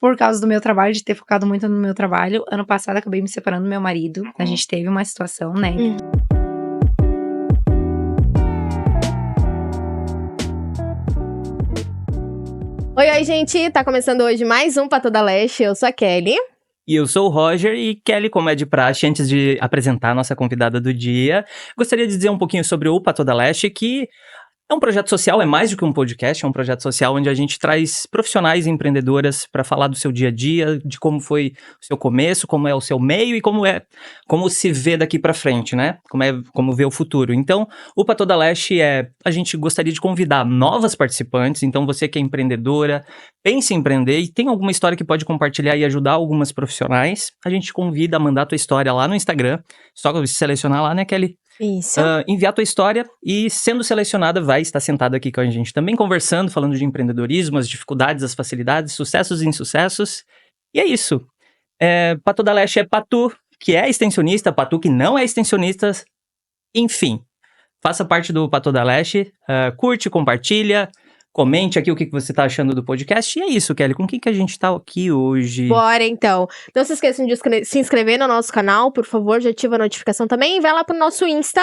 por causa do meu trabalho, de ter focado muito no meu trabalho. Ano passado, acabei me separando do meu marido. A gente teve uma situação, né? Oi, gente! Tá começando hoje mais um Pato da Leste. Eu sou a Kelly. E eu sou o Roger, e Kelly, como é de praxe, antes de apresentar a nossa convidada do dia, gostaria de dizer um pouquinho sobre o Pato da Leste, que é um projeto social, é mais do que um podcast, é um projeto social onde a gente traz profissionais e empreendedoras para falar do seu dia a dia, de como foi o seu começo, como é o seu meio e como se vê daqui para frente, né? Como vê o futuro. Então, o Pato da Leste a gente gostaria de convidar novas participantes, então você que é empreendedora, pense em empreender e tem alguma história que pode compartilhar e ajudar algumas profissionais, a gente convida a mandar a tua história lá no Instagram, só selecionar lá, né, Kelly? Isso. Enviar a tua história e, sendo selecionada, vai estar sentada aqui com a gente também conversando, falando de empreendedorismo, as dificuldades, as facilidades, sucessos e insucessos. E é isso. Pato da Leste é Patu, que é extensionista, Patu que não é extensionista, enfim. Faça parte do Pato da Leste, curte, compartilha, comente aqui o que você tá achando do podcast. E é isso, Kelly, com quem que a gente tá aqui hoje? Bora, então. Não se esqueçam de se inscrever no nosso canal, por favor, já ativa a notificação também. E vai lá pro nosso Insta,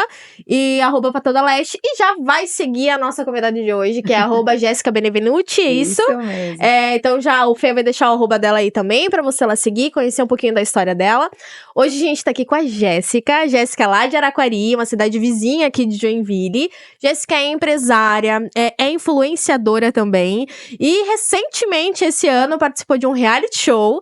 @Pato da Leste, e já vai seguir a nossa convidada de hoje, que é @Jéssica Benevenuti, isso? Mesmo. Então já o Fê vai deixar o @ dela aí também, pra você lá seguir, conhecer um pouquinho da história dela. Hoje a gente tá aqui com a Jéssica. Jéssica lá de Araquari, uma cidade vizinha aqui de Joinville. Jéssica é empresária, é influenciadora também, e recentemente esse ano participou de um reality show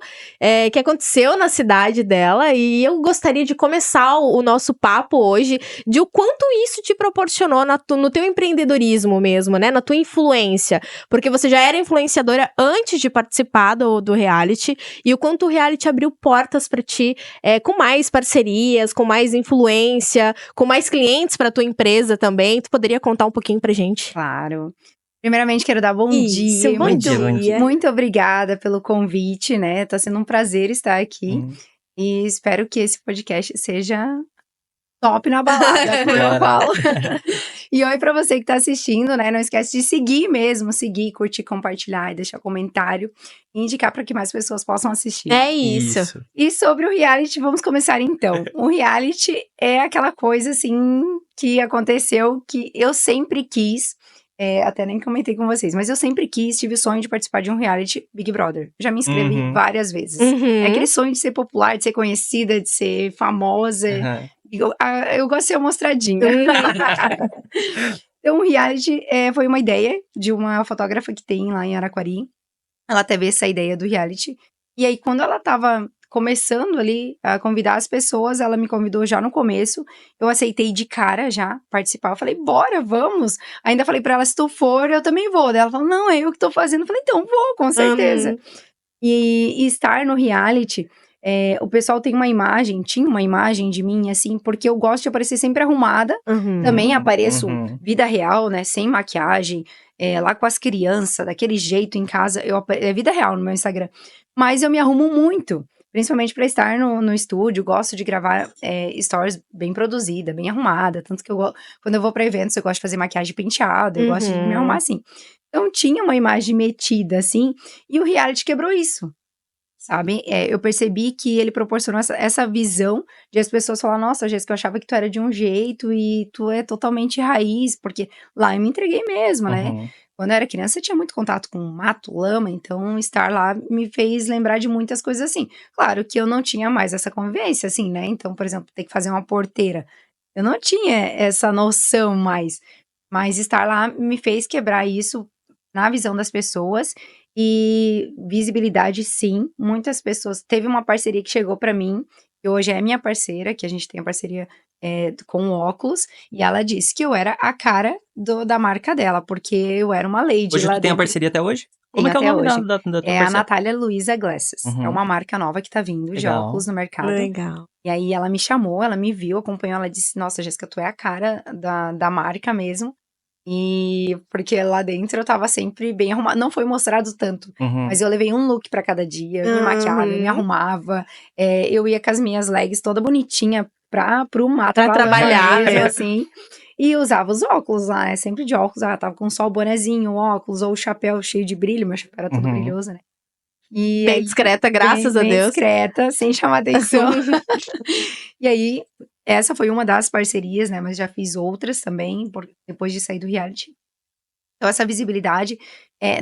que aconteceu na cidade dela, e eu gostaria de começar o nosso papo hoje de o quanto isso te proporcionou no teu empreendedorismo mesmo, né, na tua influência, porque você já era influenciadora antes de participar do reality, e o quanto o reality abriu portas pra ti, com mais parcerias, com mais influência, com mais clientes pra tua empresa também. Tu poderia contar um pouquinho pra gente? Claro. Primeiramente, quero dar bom dia. Bom dia. Muito obrigada pelo convite, né? Tá sendo um prazer estar aqui. E espero que esse podcast seja top na balada, como eu falo. E oi pra você que tá assistindo, né? Não esquece de seguir, curtir, compartilhar e deixar comentário. E indicar para que mais pessoas possam assistir. É isso. E sobre o reality, vamos começar então. O reality é aquela coisa, assim, que aconteceu que eu sempre quis. Até nem comentei com vocês, mas eu sempre tive o sonho de participar de um reality Big Brother. Já me inscrevi várias vezes. É aquele sonho de ser popular, de ser conhecida, de ser famosa. Eu gosto de ser mostradinha. Então, o reality foi uma ideia de uma fotógrafa que tem lá em Araquari. Ela teve essa ideia do reality. E aí, quando ela tava começando ali a convidar as pessoas, ela me convidou já no começo, eu aceitei de cara já participar, eu falei, bora, vamos, ainda falei pra ela, se tu for, eu também vou, daí ela falou, não, é eu que tô fazendo, eu falei, então vou, com certeza. E estar no reality, o pessoal tinha uma imagem de mim, assim, porque eu gosto de aparecer sempre arrumada, também apareço vida real, né, sem maquiagem, lá com as crianças, daquele jeito em casa, é vida real no meu Instagram, mas eu me arrumo muito, principalmente para estar no estúdio, gosto de gravar stories bem produzida, bem arrumada, tanto que quando eu vou para eventos eu gosto de fazer maquiagem penteada, eu gosto de me arrumar assim. Então tinha uma imagem metida assim, e o reality quebrou isso, sabe? Eu percebi que ele proporcionou essa visão de as pessoas falar, nossa, Jéssica, eu achava que tu era de um jeito e tu é totalmente raiz, porque lá eu me entreguei mesmo, né? Quando eu era criança, eu tinha muito contato com mato, lama, então estar lá me fez lembrar de muitas coisas assim. Claro que eu não tinha mais essa convivência, assim, né? Então, por exemplo, ter que fazer uma porteira. Eu não tinha essa noção mais. Mas estar lá me fez quebrar isso na visão das pessoas. E visibilidade, sim. Muitas pessoas. Teve uma parceria que chegou pra mim, que hoje é minha parceira, que a gente tem a parceria com o óculos, e ela disse que eu era a cara da marca dela, porque eu era uma lady hoje lá tu tem a dentro. parceria até hoje? Como Tem é que é o até nome hoje. da tua É a parceira? Natália Luiza Glasses. É uma marca nova que tá vindo de Legal. óculos no mercado. Legal. E aí ela me chamou, ela me viu, acompanhou, ela disse, nossa, Jéssica, tu é a cara da marca mesmo. E porque lá dentro eu tava sempre bem arrumada, não foi mostrado tanto, mas eu levei um look pra cada dia, eu me maquiava, eu me arrumava, eu ia com as minhas legs toda bonitinha pro mato, Pra trabalhar, mesmo, né? assim, e usava os óculos lá, né, sempre de óculos, tava com só o bonezinho, o óculos, ou o chapéu cheio de brilho, meu chapéu era todo brilhoso, né. E Bem aí, discreta, graças a bem Deus. discreta, sem chamar atenção. E aí, essa foi uma das parcerias, né? Mas já fiz outras também, depois de sair do reality. Então, essa visibilidade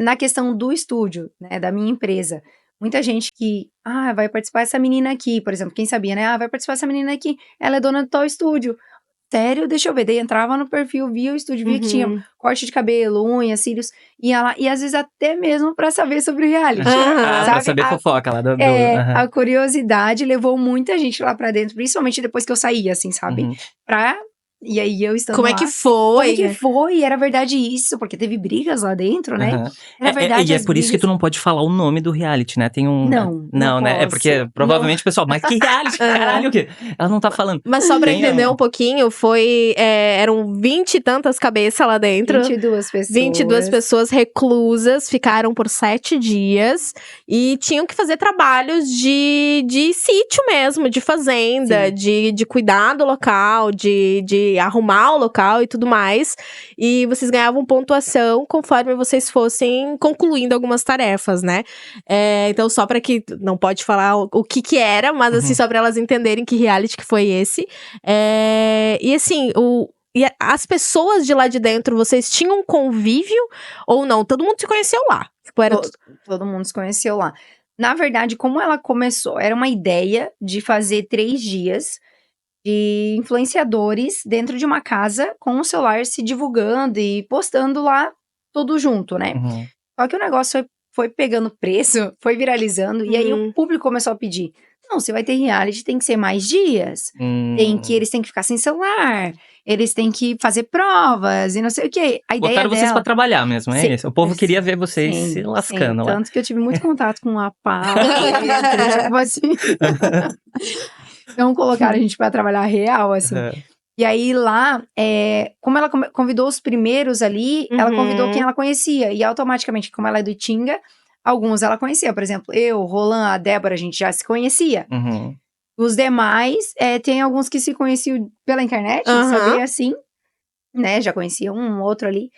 na questão do estúdio, né? Da minha empresa. Muita gente que, vai participar essa menina aqui, por exemplo, quem sabia, né? Vai participar essa menina aqui, ela é dona de tal estúdio. Sério? Deixa eu ver. Daí entrava no perfil, via o estúdio, via que tinha corte de cabelo, unhas, cílios, ia lá, e às vezes até mesmo pra saber sobre o reality. Aham. Pra saber fofoca lá do... aham. A curiosidade levou muita gente lá pra dentro, principalmente depois que eu saí, assim, sabe? Uhum. E aí eu estando Como lá. é que foi? Como é que foi? Era verdade isso? Porque teve brigas lá dentro, né? Aham. Era verdade E é as por isso que brigas. tu não pode falar o nome do reality, né? Tem um... Não né? É posso. porque provavelmente o pessoal, mas que reality? Caralho, o quê? Ela não tá falando. Mas só pra Tem entender um pouquinho, eram 20 e tantas cabeças lá dentro. 22 pessoas. 22 pessoas reclusas, ficaram por 7 dias e tinham que fazer trabalhos de sítio mesmo, de fazenda, de cuidar do local, de arrumar o local e tudo mais. E vocês ganhavam pontuação conforme vocês fossem concluindo algumas tarefas, né? Então, só pra que não pode falar o que era, mas assim, só pra elas entenderem que reality que foi esse. E assim, as pessoas de lá de dentro, vocês tinham um convívio ou não? Todo mundo se conheceu lá? Tipo, Todo mundo se conheceu lá. Na verdade, como ela começou, era uma ideia de fazer 3 dias de influenciadores dentro de uma casa com o celular se divulgando e postando lá tudo junto, né? Uhum. Só que o negócio foi pegando preço, foi viralizando, e aí o público começou a pedir. Não, se vai ter reality, tem que ser mais dias. Eles têm que ficar sem celular. Eles têm que fazer provas e não sei o quê. A ideia Botaram vocês dela... pra trabalhar mesmo, é Sim. isso? O povo queria ver vocês se lascando lá. Tanto que eu tive muito contato com a Paula. Tipo assim. Não colocaram a gente pra trabalhar real, assim. Uhum. E aí lá, como ela convidou os primeiros ali, ela convidou quem ela conhecia. E automaticamente, como ela é do Tinga, alguns ela conhecia. Por exemplo, eu, Roland, a Débora, a gente já se conhecia. Uhum. Os demais, tem alguns que se conheciam pela internet, saber assim, né? Já conhecia um outro ali.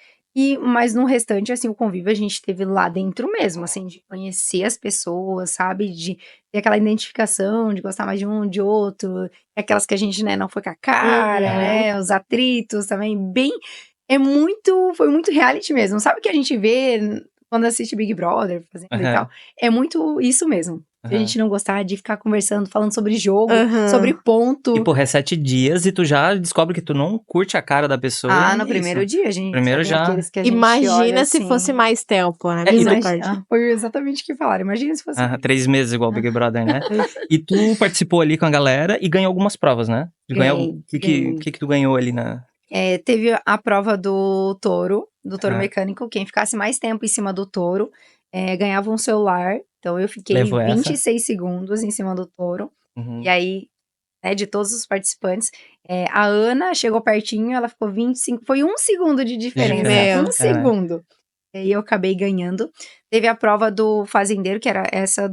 Mas no restante, assim, o convívio a gente teve lá dentro mesmo, assim, de conhecer as pessoas, sabe? De ter aquela identificação, de gostar mais de um, de outro. Aquelas que a gente, né, não foi com a cara, né? Os atritos também, foi muito reality mesmo. Sabe o que a gente vê quando assiste Big Brother, fazendo e tal? É muito isso mesmo. A gente não gostar de ficar conversando, falando sobre jogo, sobre ponto. E, porra, é 7 dias e tu já descobre que tu não curte a cara da pessoa. No primeiro dia, gente. Primeiro já. Imagina se assim. fosse mais tempo, né? Foi exatamente o que falaram. Imagina se fosse. 3 meses igual Big Brother, né? E tu participou ali com a galera e ganhou algumas provas, né? O que tu ganhou ali na... Teve a prova do touro mecânico. Quem ficasse mais tempo em cima do touro ganhava um celular. Então eu fiquei 26 segundos em cima do touro. E aí, né, de todos os participantes, a Ana chegou pertinho, ela ficou 25. Foi 1 segundo de diferença. 1 segundo. E aí eu acabei ganhando. Teve a prova do fazendeiro, que era essa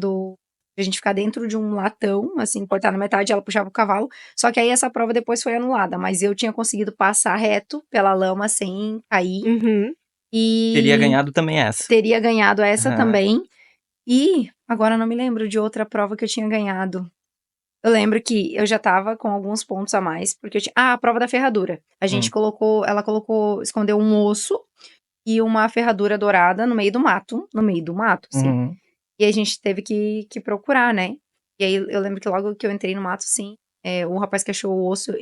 a gente ficar dentro de um latão, assim, cortar na metade, ela puxava o cavalo. Só que aí essa prova depois foi anulada, mas eu tinha conseguido passar reto pela lama sem cair. E teria ganhado também essa. Teria ganhado essa também. E agora não me lembro de outra prova que eu tinha ganhado. Eu lembro que eu já tava com alguns pontos a mais, porque eu tinha... a prova da ferradura. A gente escondeu um osso e uma ferradura dourada no meio do mato, assim. E a gente teve que procurar, né? E aí eu lembro que logo que eu entrei no mato, assim, o rapaz que achou o osso,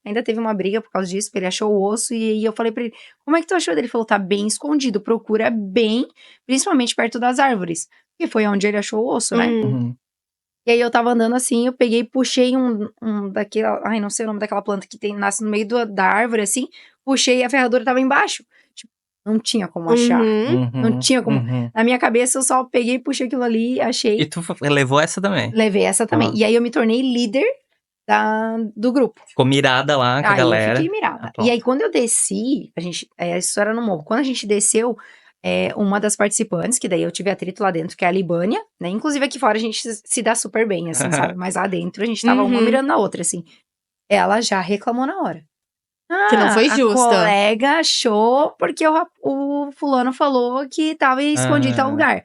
ainda teve uma briga por causa disso, porque ele achou o osso, e aí eu falei pra ele, como é que tu achou dele? Ele falou, tá bem escondido, procura bem, principalmente perto das árvores. Porque foi onde ele achou o osso, né? E aí eu tava andando assim, eu peguei e puxei um daquela, não sei o nome daquela planta que nasce no meio da árvore, assim, puxei e a ferradura tava embaixo. Tipo, não tinha como achar. Não tinha como. Na minha cabeça eu só peguei, puxei aquilo ali, achei. E tu levou essa também? Levei essa também. E aí eu me tornei líder do grupo. Ficou mirada lá com a galera. Eu fiquei mirada. E aí quando eu desci, a história no morro, quando a gente desceu, uma das participantes, que daí eu tive atrito lá dentro, que é a Libânia, né? Inclusive aqui fora a gente se dá super bem, assim, sabe? Mas lá dentro a gente tava uma mirando na outra, assim. Ela já reclamou na hora. Que não foi justa. A colega achou porque o fulano falou que tava escondido em tal lugar.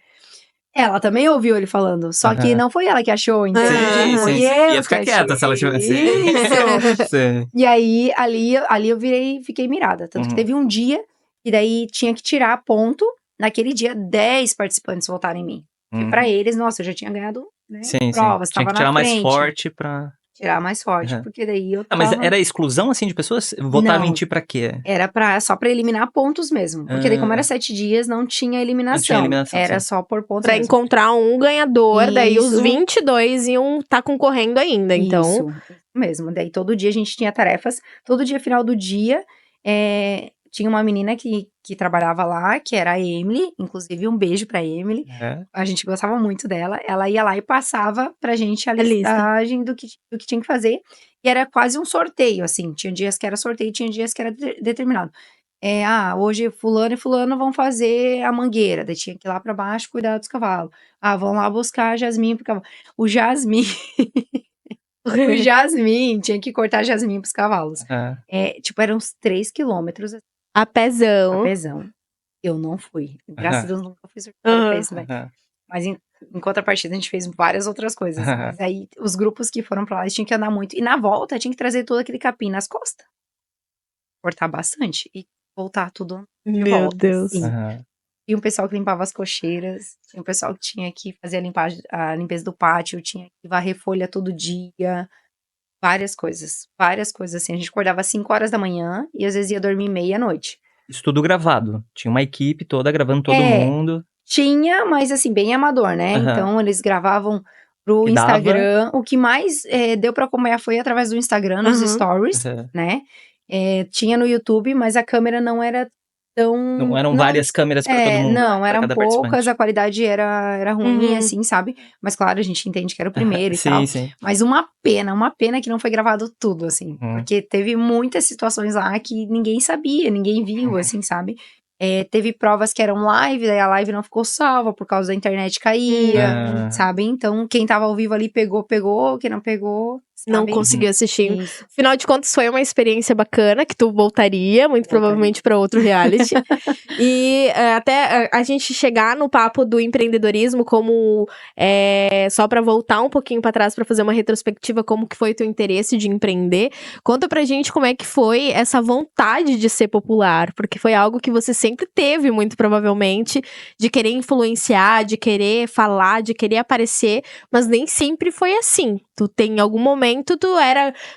Ela também ouviu ele falando, só que não foi ela que achou, entende? Foi eu Ia ficar que quieta se ela achei. tivesse. Isso. Sim. E aí, ali eu fiquei mirada. Tanto que teve um dia, e daí tinha que tirar ponto. Naquele dia, 10 participantes votaram em mim. Porque pra eles, nossa, eu já tinha ganhado, né, Sim. provas, Tinha tava que tirar na mais frente. forte pra... Tirar mais forte, porque daí eu Mas tava... era exclusão, assim, de pessoas? Votaram em Não. ti pra quê? Era só pra eliminar pontos mesmo. Porque daí, como era 7 dias, não tinha eliminação. Não tinha eliminação, Era sim. só por pontos Pra mesmo. encontrar um ganhador, daí os Isso. 22 iam estar concorrendo ainda, então... Isso mesmo. Daí todo dia a gente tinha tarefas. Todo dia, final do dia, tinha uma menina que trabalhava lá, que era a Emily. Inclusive, um beijo pra Emily. A gente gostava muito dela. Ela ia lá e passava pra gente a listagem do que tinha que fazer. E era quase um sorteio, assim. Tinha dias que era sorteio, tinha dias que era determinado. Hoje fulano e fulano vão fazer a mangueira. Daí tinha que ir lá pra baixo cuidar dos cavalos. Vão lá buscar a Jasmine pro cavalo. O Jasmine tinha que cortar a Jasmine pros cavalos. Eram uns 3 quilômetros a pezão. Eu não fui. Graças a Deus, nunca fui sorteada pra isso, né? Mas em contrapartida, a gente fez várias outras coisas. Mas aí, os grupos que foram pra lá, eles tinham que andar muito. E na volta, tinha que trazer todo aquele capim nas costas. Cortar bastante. E voltar tudo de Meu volta. Deus. Assim. Tinha um pessoal que limpava as cocheiras. Tinha um pessoal que tinha que fazer a limpeza do pátio. Tinha que varrer folha todo dia. Várias coisas assim. A gente acordava às 5 horas da manhã e às vezes ia dormir meia-noite. Isso tudo gravado. Tinha uma equipe toda gravando todo mundo. Tinha, mas assim, bem amador, né? Então, eles gravavam pro Instagram. O que mais deu pra acompanhar foi através do Instagram, nos stories, né? Tinha no YouTube, mas a câmera não era tão... Não eram várias câmeras pra todo mundo. Não, eram cada poucas, a qualidade era ruim, assim, sabe? Mas claro, a gente entende que era o primeiro e tal. Sim. Mas uma pena que não foi gravado tudo, assim. Porque teve muitas situações lá que ninguém sabia, ninguém viu, assim, sabe? Teve provas que eram live, daí a live não ficou salva por causa da internet caía, sabe? Então, quem tava ao vivo ali pegou, quem não pegou, sabe? Não conseguiu assistir. Isso. Afinal de contas, foi uma experiência bacana, que tu voltaria, muito provavelmente, pra outro reality. E até a gente chegar no papo do empreendedorismo, como só pra voltar um pouquinho pra trás, pra fazer uma retrospectiva, como que foi o teu interesse de empreender. Conta pra gente como é que foi essa vontade de ser popular, porque foi algo que você sempre teve, muito provavelmente, de querer influenciar, de querer falar, de querer aparecer, mas nem sempre foi assim. Em algum momento,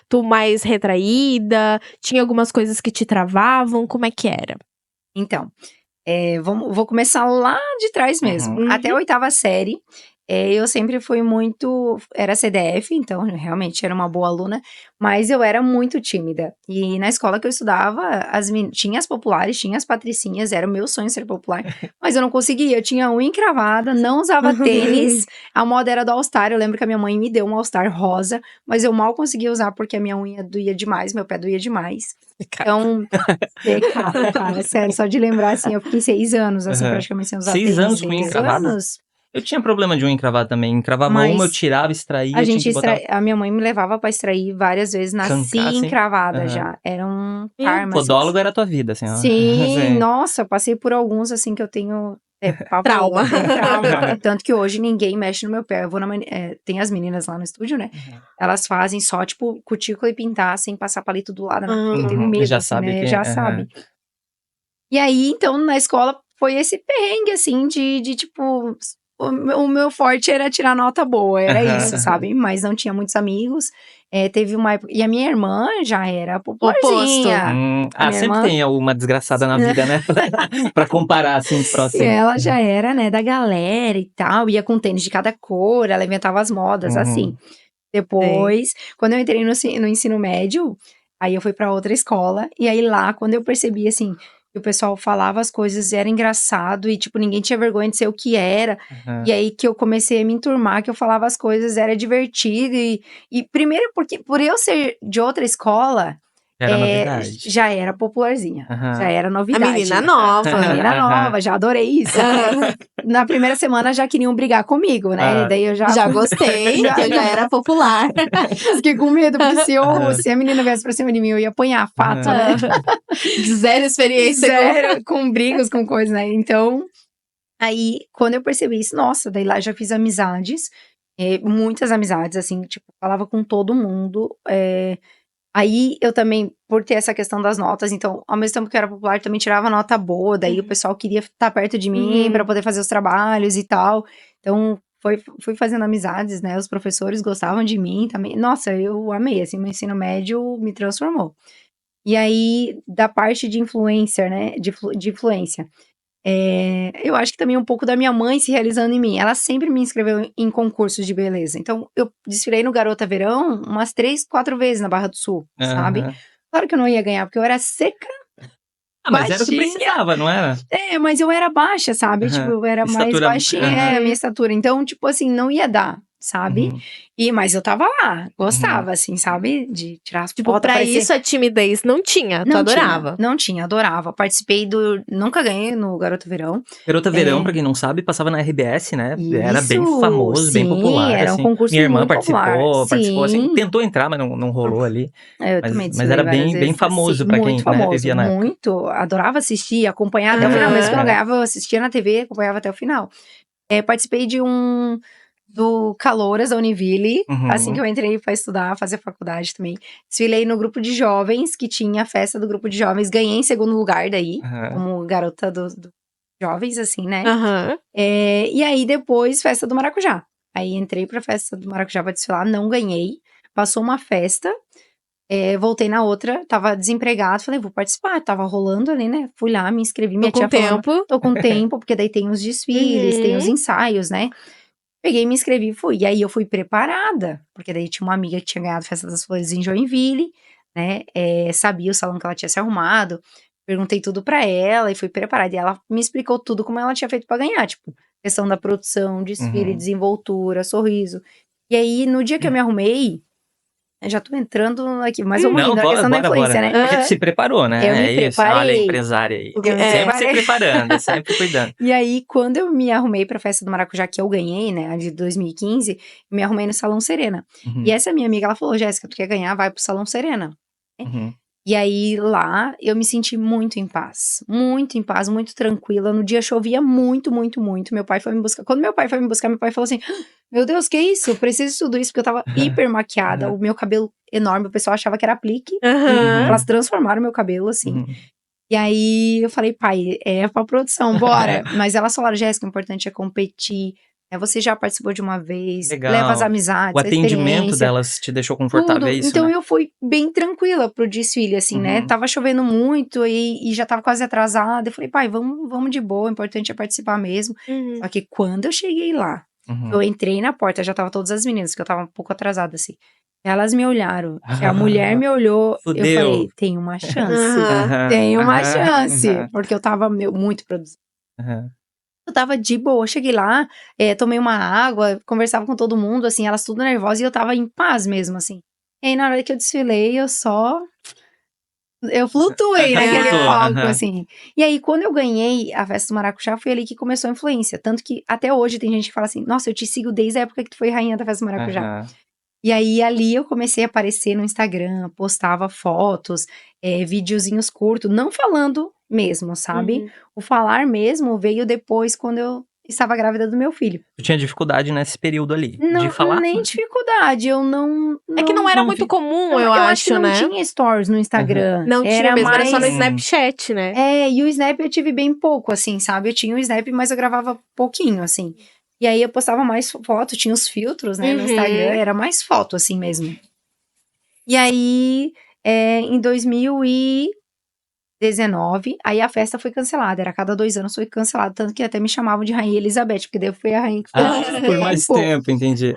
tu mais retraída, tinha algumas coisas que te travavam, como é que era? Então, vou começar lá de trás mesmo. Até a 8ª série, eu sempre fui era CDF, então realmente era uma boa aluna, mas eu era muito tímida. E na escola que eu estudava, tinha as populares, tinha as patricinhas, era o meu sonho ser popular, mas eu não conseguia, eu tinha unha encravada, não usava tênis, a moda era do All-Star, eu lembro que a minha mãe me deu um All-Star rosa, mas eu mal conseguia usar porque a minha unha doía demais, meu pé doía demais. Então, cara, sério, só de lembrar, assim, eu fiquei 6 anos, assim, praticamente sem usar tênis. 6 anos com unha encravada? Eu tinha problema de unha encravada também. Encravava uma, eu tirava, extraía, a minha mãe me levava pra extrair várias vezes, nasci encravada já. Era um karma. Podólogo era a tua vida, assim. Sim, nossa, eu passei por alguns, assim, que eu tenho... Trauma. Tanto que hoje ninguém mexe no meu pé. Eu vou tem as meninas lá no estúdio, né? Elas fazem só, tipo, cutícula e pintar, sem passar palito do lado. Eu tenho medo, já assim, sabe né? que... Já sabe. E aí, então, na escola, foi esse perrengue, assim, de tipo... O meu forte era tirar nota boa, era isso, sabe? Mas não tinha muitos amigos. Teve uma época... E a minha irmã já era popularzinha. Sempre tem uma desgraçada na vida, né? Pra comparar, assim, próximo. E ela já era, né, da galera e tal. Ia com tênis de cada cor, ela inventava as modas, assim. Depois, quando eu entrei no ensino médio, aí eu fui pra outra escola. E aí lá, quando eu percebi, assim... o pessoal falava as coisas, era engraçado, e, tipo, ninguém tinha vergonha de ser o que era. E aí que eu comecei a me enturmar, que eu falava as coisas, era divertido. E primeiro, porque por eu ser de outra escola, Era novidade. Já era popularzinha. Já era novidade. A menina nova. A menina nova, já adorei isso. Na primeira semana já queriam brigar comigo, né? Daí eu já gostei, já era popular. Fiquei com medo, porque se a menina viesse pra cima de mim, eu ia apanhar, fato, né? Zero experiência. Com brigas, com coisas, né? Então, Aí, quando eu percebi isso, nossa, daí lá já fiz amizades, muitas amizades, assim, tipo, falava com todo mundo. Aí eu também, por ter essa questão das notas, então, ao mesmo tempo que eu era popular, também tirava nota boa, daí o pessoal queria estar perto de mim pra poder fazer os trabalhos e tal. Então, fui fazendo amizades, né? Os professores gostavam de mim também. Nossa, eu amei, assim, meu ensino médio me transformou. E aí, da parte de influencer, né? De influência. Eu acho que também um pouco da minha mãe se realizando em mim. Ela sempre me inscreveu em concursos de beleza. Então, eu desfilei no Garota Verão umas 3, 4 vezes na Barra do Sul, sabe? Aham. Claro que eu não ia ganhar, porque eu era seca, Mas era o que baixinha. precisava, não era? Mas eu era baixa, sabe? Tipo, Aham. eu era mais Estatura, baixinha, a minha estatura. Então, tipo assim, não ia dar, sabe? Uhum. Mas eu tava lá, gostava, assim, sabe? De tirar as Tipo, fotos, pra aparecer. isso a timidez não tinha, tu adorava. Não tinha, adorava. Participei nunca ganhei no Garota Verão. Garota Verão, pra quem não sabe, passava na RBS, né? Era bem Isso, famoso, bem sim, popular, era um assim. concurso Minha irmã muito popular. participou assim, Sim. tentou entrar, mas não rolou ali. Eu Mas, também mas desfilei era várias bem vezes. famoso Sim, pra muito quem, né, famoso, vivia na época. muito. Adorava assistir, acompanhar até o final. Mesmo que eu não ganhava, eu assistia na TV, acompanhava até o final. Participei do Calouras da Univille, assim que eu entrei pra estudar, fazer faculdade também. Desfilei no grupo de jovens, que tinha a festa do grupo de jovens. Ganhei em segundo lugar daí, como garota do jovens, assim, né? Aham. E aí, depois, festa do Maracujá. Aí, entrei pra festa do Maracujá pra desfilar, não ganhei. Passou uma festa, voltei na outra, tava desempregado, falei, vou participar. Tava rolando ali, né? Fui lá, me inscrevi, minha Tô com tia falando, tempo. tô com tempo, porque daí tem os desfiles, tem os ensaios, né? Peguei, me inscrevi e fui. E aí, eu fui preparada, porque daí tinha uma amiga que tinha ganhado a Festa das Flores em Joinville, né? Sabia o salão que ela tinha se arrumado. Perguntei tudo pra ela e fui preparada. E ela me explicou tudo como ela tinha feito pra ganhar. Tipo, questão da produção, desfile, desenvoltura, sorriso. E aí, no dia que eu me arrumei, eu já tô entrando aqui, mas vamos Não, indo, a questão da bora. influência, né? Porque tu se preparou, né? Eu me É isso. Olha a preparei. empresária aí. Eu me Sempre se preparei. preparando, sempre cuidando. E aí, quando eu me arrumei pra festa do Maracujá, que eu ganhei, né, a de 2015, me arrumei no Salão Serena. E essa minha amiga, ela falou, Jéssica, tu quer ganhar? Vai pro Salão Serena. E aí, lá, eu me senti muito em paz, muito tranquila. No dia chovia muito, muito, muito. Meu pai foi me buscar. Quando meu pai foi me buscar, meu pai falou assim, meu Deus, que isso? Eu preciso de tudo isso, porque eu tava hiper maquiada, o meu cabelo enorme, o pessoal achava que era aplique. E elas transformaram meu cabelo, assim. E aí, eu falei, pai, é pra produção, bora. Mas elas falaram, Jéssica, o importante é competir. Você já participou de uma vez, Legal. leva as amizades, O a atendimento experiência. delas te deixou confortável, Tudo. é isso, Então né? eu fui bem tranquila pro desfile, assim, né? Tava chovendo muito e já tava quase atrasada. Eu falei, pai, vamos de boa, o importante é participar mesmo. Só que quando eu cheguei lá, eu entrei na porta, já tava todas as meninas, que eu tava um pouco atrasada, assim. Elas me olharam, a mulher me olhou, eu Fudeu. falei, tem uma chance, tem uma chance. Porque eu tava, muito produzida. Eu tava de boa, cheguei lá, tomei uma água, conversava com todo mundo, assim, elas tudo nervosas e eu tava em paz mesmo, assim. E aí, na hora que eu desfilei, eu flutuei naquele palco, assim. E aí, quando eu ganhei a Festa do Maracujá, foi ali que começou a influência. Tanto que, até hoje, tem gente que fala assim, nossa, eu te sigo desde a época que tu foi rainha da Festa do Maracujá. E aí, ali, eu comecei a aparecer no Instagram, postava fotos, videozinhos curtos, não falando mesmo, sabe? O falar mesmo veio depois, quando eu estava grávida do meu filho. Tu tinha dificuldade nesse período ali, Não, de falar? nem dificuldade, eu não... É que não era não muito vi. comum, eu acho, que não né? tinha stories no Instagram. Não tinha era mesmo, mais... era só no Snapchat, né? E o Snap eu tive bem pouco, assim, sabe? Eu tinha o Snap, mas eu gravava pouquinho, assim. E aí eu postava mais foto, tinha os filtros, né, no Instagram, era mais foto, assim mesmo. E aí, em 2019, aí a festa foi cancelada, era a cada 2 anos foi cancelada, tanto que até me chamavam de Rainha Elizabeth, porque daí eu fui a rainha que foi Por mais tempo, entendi.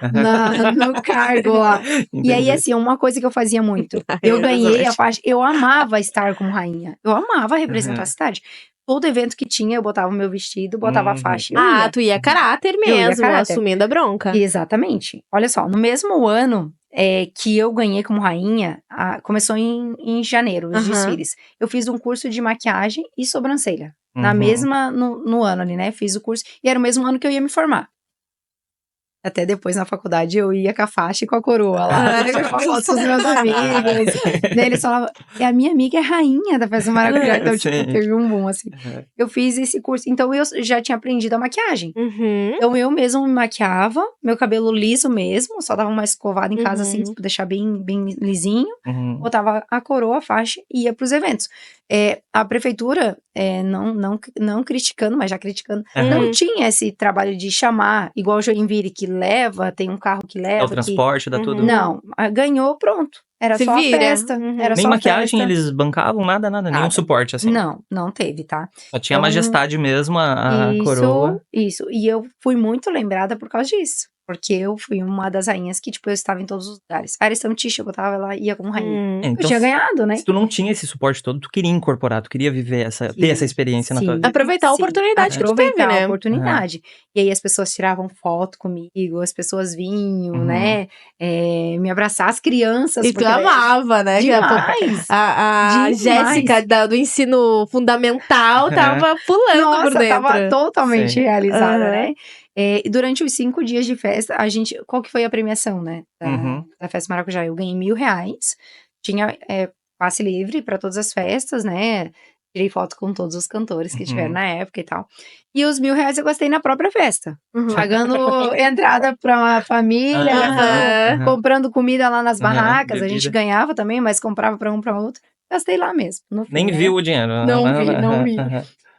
no cargo lá. E aí, assim, uma coisa que eu fazia muito, eu ganhei a faixa, eu amava estar como rainha, eu amava representar a cidade. Todo evento que tinha, eu botava o meu vestido, botava a faixa e eu ia. Tu ia caráter Eu ia mesmo, caráter. assumindo a bronca. Exatamente. Olha só, no mesmo ano que eu ganhei como rainha, começou em janeiro, os desfiles. Eu fiz um curso de maquiagem e sobrancelha. Na mesma, no ano ali, né? Fiz o curso. E era o mesmo ano que eu ia me formar. Até depois na faculdade eu ia com a faixa e com a coroa lá. Eu tirava foto com os meus amigos. Daí eles falavam, a minha amiga é rainha da festa do maracujá. Então, tipo, Sim. teve um boom, assim. Eu fiz esse curso. Então, eu já tinha aprendido a maquiagem. Uhum. Então, eu mesmo me maquiava. Meu cabelo liso mesmo. Só dava uma escovada em casa, assim, Uhum. pra deixar bem, bem lisinho. Uhum. Botava a coroa, a faixa e ia pros eventos. A prefeitura, não criticando, mas já criticando, não tinha esse trabalho de chamar, igual Joinville, que leva, tem um carro que É leva. o transporte, dá tudo. Não, ganhou, pronto. Era Se só vira. a festa. Uhum. Era Nem só maquiagem a festa. eles bancavam, nada, nenhum Nada. suporte, assim. Não teve, tá? Só tinha a Então, majestade mesmo, a coroa. Isso. E eu fui muito lembrada por causa disso. Porque eu fui uma das rainhas que, tipo, eu estava em todos os lugares. A Ariston Tisha, eu botava ela, ia como rainha. Então, Eu tinha ganhado, né? Se tu não tinha esse suporte todo, tu queria incorporar, tu queria viver ter essa experiência na tua vida. Aproveitar a oportunidade que tu teve, Aproveitar né? a oportunidade. E aí as pessoas tiravam foto comigo, as pessoas vinham, né? Me abraçar, as crianças. E tu amava, né? Demais. A Demais. Jéssica do ensino fundamental tava pulando por dentro. Tava totalmente Sim. realizada, né? E durante os 5 dias de festa, qual que foi a premiação, né? Da Festa Maracujá? Eu ganhei R$1.000. Tinha passe livre para todas as festas, né? Tirei foto com todos os cantores que tiveram na época e tal. E os R$1.000 eu gastei na própria festa. Pagando entrada pra uma família, comprando comida lá nas barracas. A gente ganhava também, mas comprava pra um, pra outro. Gastei lá mesmo. No fim, Nem né? viu o dinheiro. Não vi.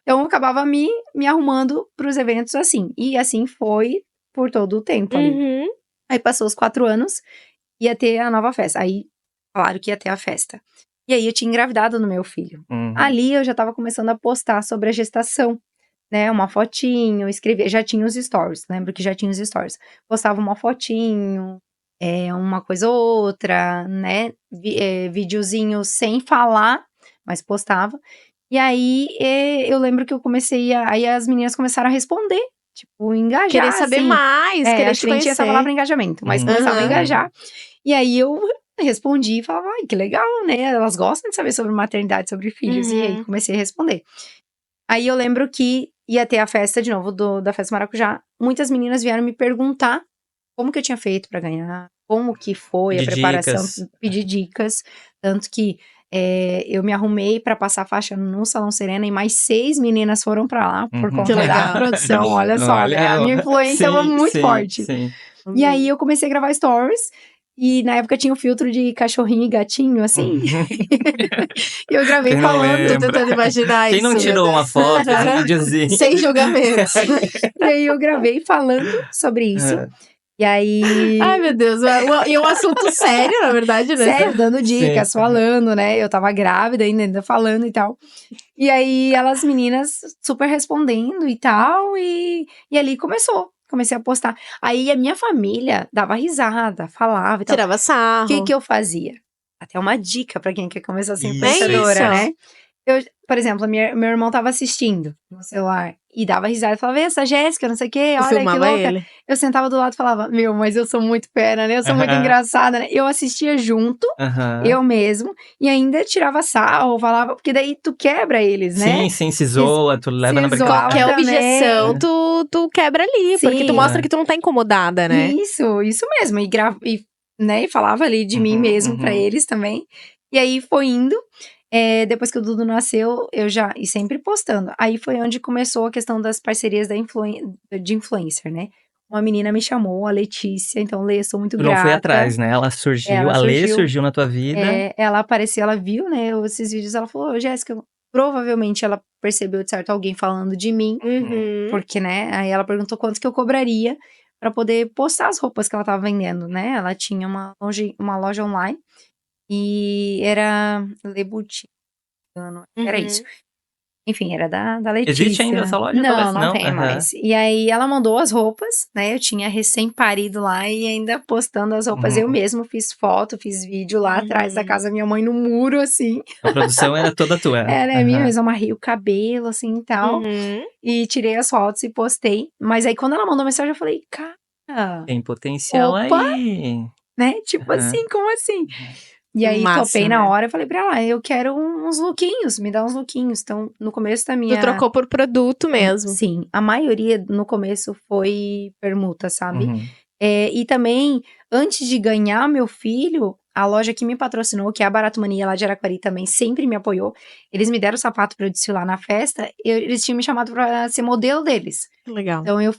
Então, eu acabava me arrumando pros eventos assim. E assim foi por todo o tempo ali. Aí passou os 4 anos, ia ter a nova festa. Aí, falaram que ia ter a festa. E aí, eu tinha engravidado no meu filho. Ali, eu já tava começando a postar sobre a gestação, né? Uma fotinho, escrevia. Já tinha os stories, lembro que já tinha os stories. Postava uma fotinho, uma coisa ou outra, né? Videozinho sem falar, mas postava. E aí, eu lembro que eu comecei aí as meninas começaram a responder, tipo, engajar, querer saber assim. mais, querer acho te que nem tinha essa conhecer. palavra engajamento, mas começava a engajar. E aí, eu respondi e falava, ai, que legal, né? Elas gostam de saber sobre maternidade, sobre filhos. E aí, comecei a responder. Aí, eu lembro que ia ter a festa de novo da Festa Maracujá. Muitas meninas vieram me perguntar como que eu tinha feito pra ganhar, como que foi a preparação, pedir dicas. Tanto que eu me arrumei pra passar a faixa no Salão Serena e mais 6 meninas foram pra lá por conta da produção. Olha só, né? A minha influência foi muito forte. Sim. E aí eu comecei a gravar stories. E na época tinha um filtro de cachorrinho e gatinho, assim. E eu gravei falando. Tô tentando imaginar isso. Quem não tirou uma foto, um videozinho? Sem julgamentos. E aí eu gravei falando sobre isso. E aí... Ai, meu Deus. E um assunto sério, na verdade, né? Sério, dando dicas, falando, né? Eu tava grávida ainda falando e tal. E aí, elas meninas super respondendo e tal. E ali comecei a postar. Aí, a minha família dava risada, falava e tal. Tirava sarro. O que eu fazia? Até uma dica pra quem quer começar a ser influenciadora, né? Por exemplo, meu irmão tava assistindo no celular e dava risada e falava, essa Jéssica, não sei o quê, olha que louca. Ele. Eu sentava do lado e falava, mas eu sou muito pera, né? Eu sou muito engraçada, né? Eu assistia junto, eu mesmo, e ainda tirava sarro, falava, porque daí tu quebra eles, né? Sim, se zoa, tu leva na brincadeira. Qualquer objeção, tu quebra ali, porque tu mostra que tu não tá incomodada, né? Isso mesmo, e falava ali de mim mesmo pra eles também. E aí foi indo. Depois que o Dudu nasceu, e sempre postando. Aí foi onde começou a questão das parcerias de influencer, né? Uma menina me chamou, a Letícia, então Lê, sou muito grata. Não foi atrás, né? Ela surgiu, a Lê surgiu na tua vida. Ela apareceu, ela viu, né, esses vídeos, ela falou, Jéssica, provavelmente ela percebeu de certo alguém falando de mim, porque, né, aí ela perguntou quanto que eu cobraria pra poder postar as roupas que ela tava vendendo, né? Ela tinha uma loja online. E era Le Boutique, era isso. Enfim, era da Letícia. Existe ainda essa loja? Não tem mais. E aí, ela mandou as roupas, né? Eu tinha recém-parido lá e ainda postando as roupas. Eu mesmo fiz foto, fiz vídeo lá atrás da casa da minha mãe, no muro, assim. A produção era toda tua. Era minha mesmo, amarrei o cabelo, assim, e tal. E tirei as fotos e postei. Mas aí, quando ela mandou mensagem, eu falei, cara... Tem potencial aí. Né? Tipo assim, como assim? E aí, topei na hora, eu falei pra ela, eu quero uns lookinhos, me dá uns lookinhos. Então, no começo da minha... Tu trocou por produto mesmo. Sim, a maioria no começo foi permuta, sabe? E também, antes de ganhar meu filho, a loja que me patrocinou, que é a Barato Mania lá de Araquari, também sempre me apoiou. Eles me deram o sapato pra eu desfilar na festa, eles tinham me chamado pra ser modelo deles. Legal. Então eu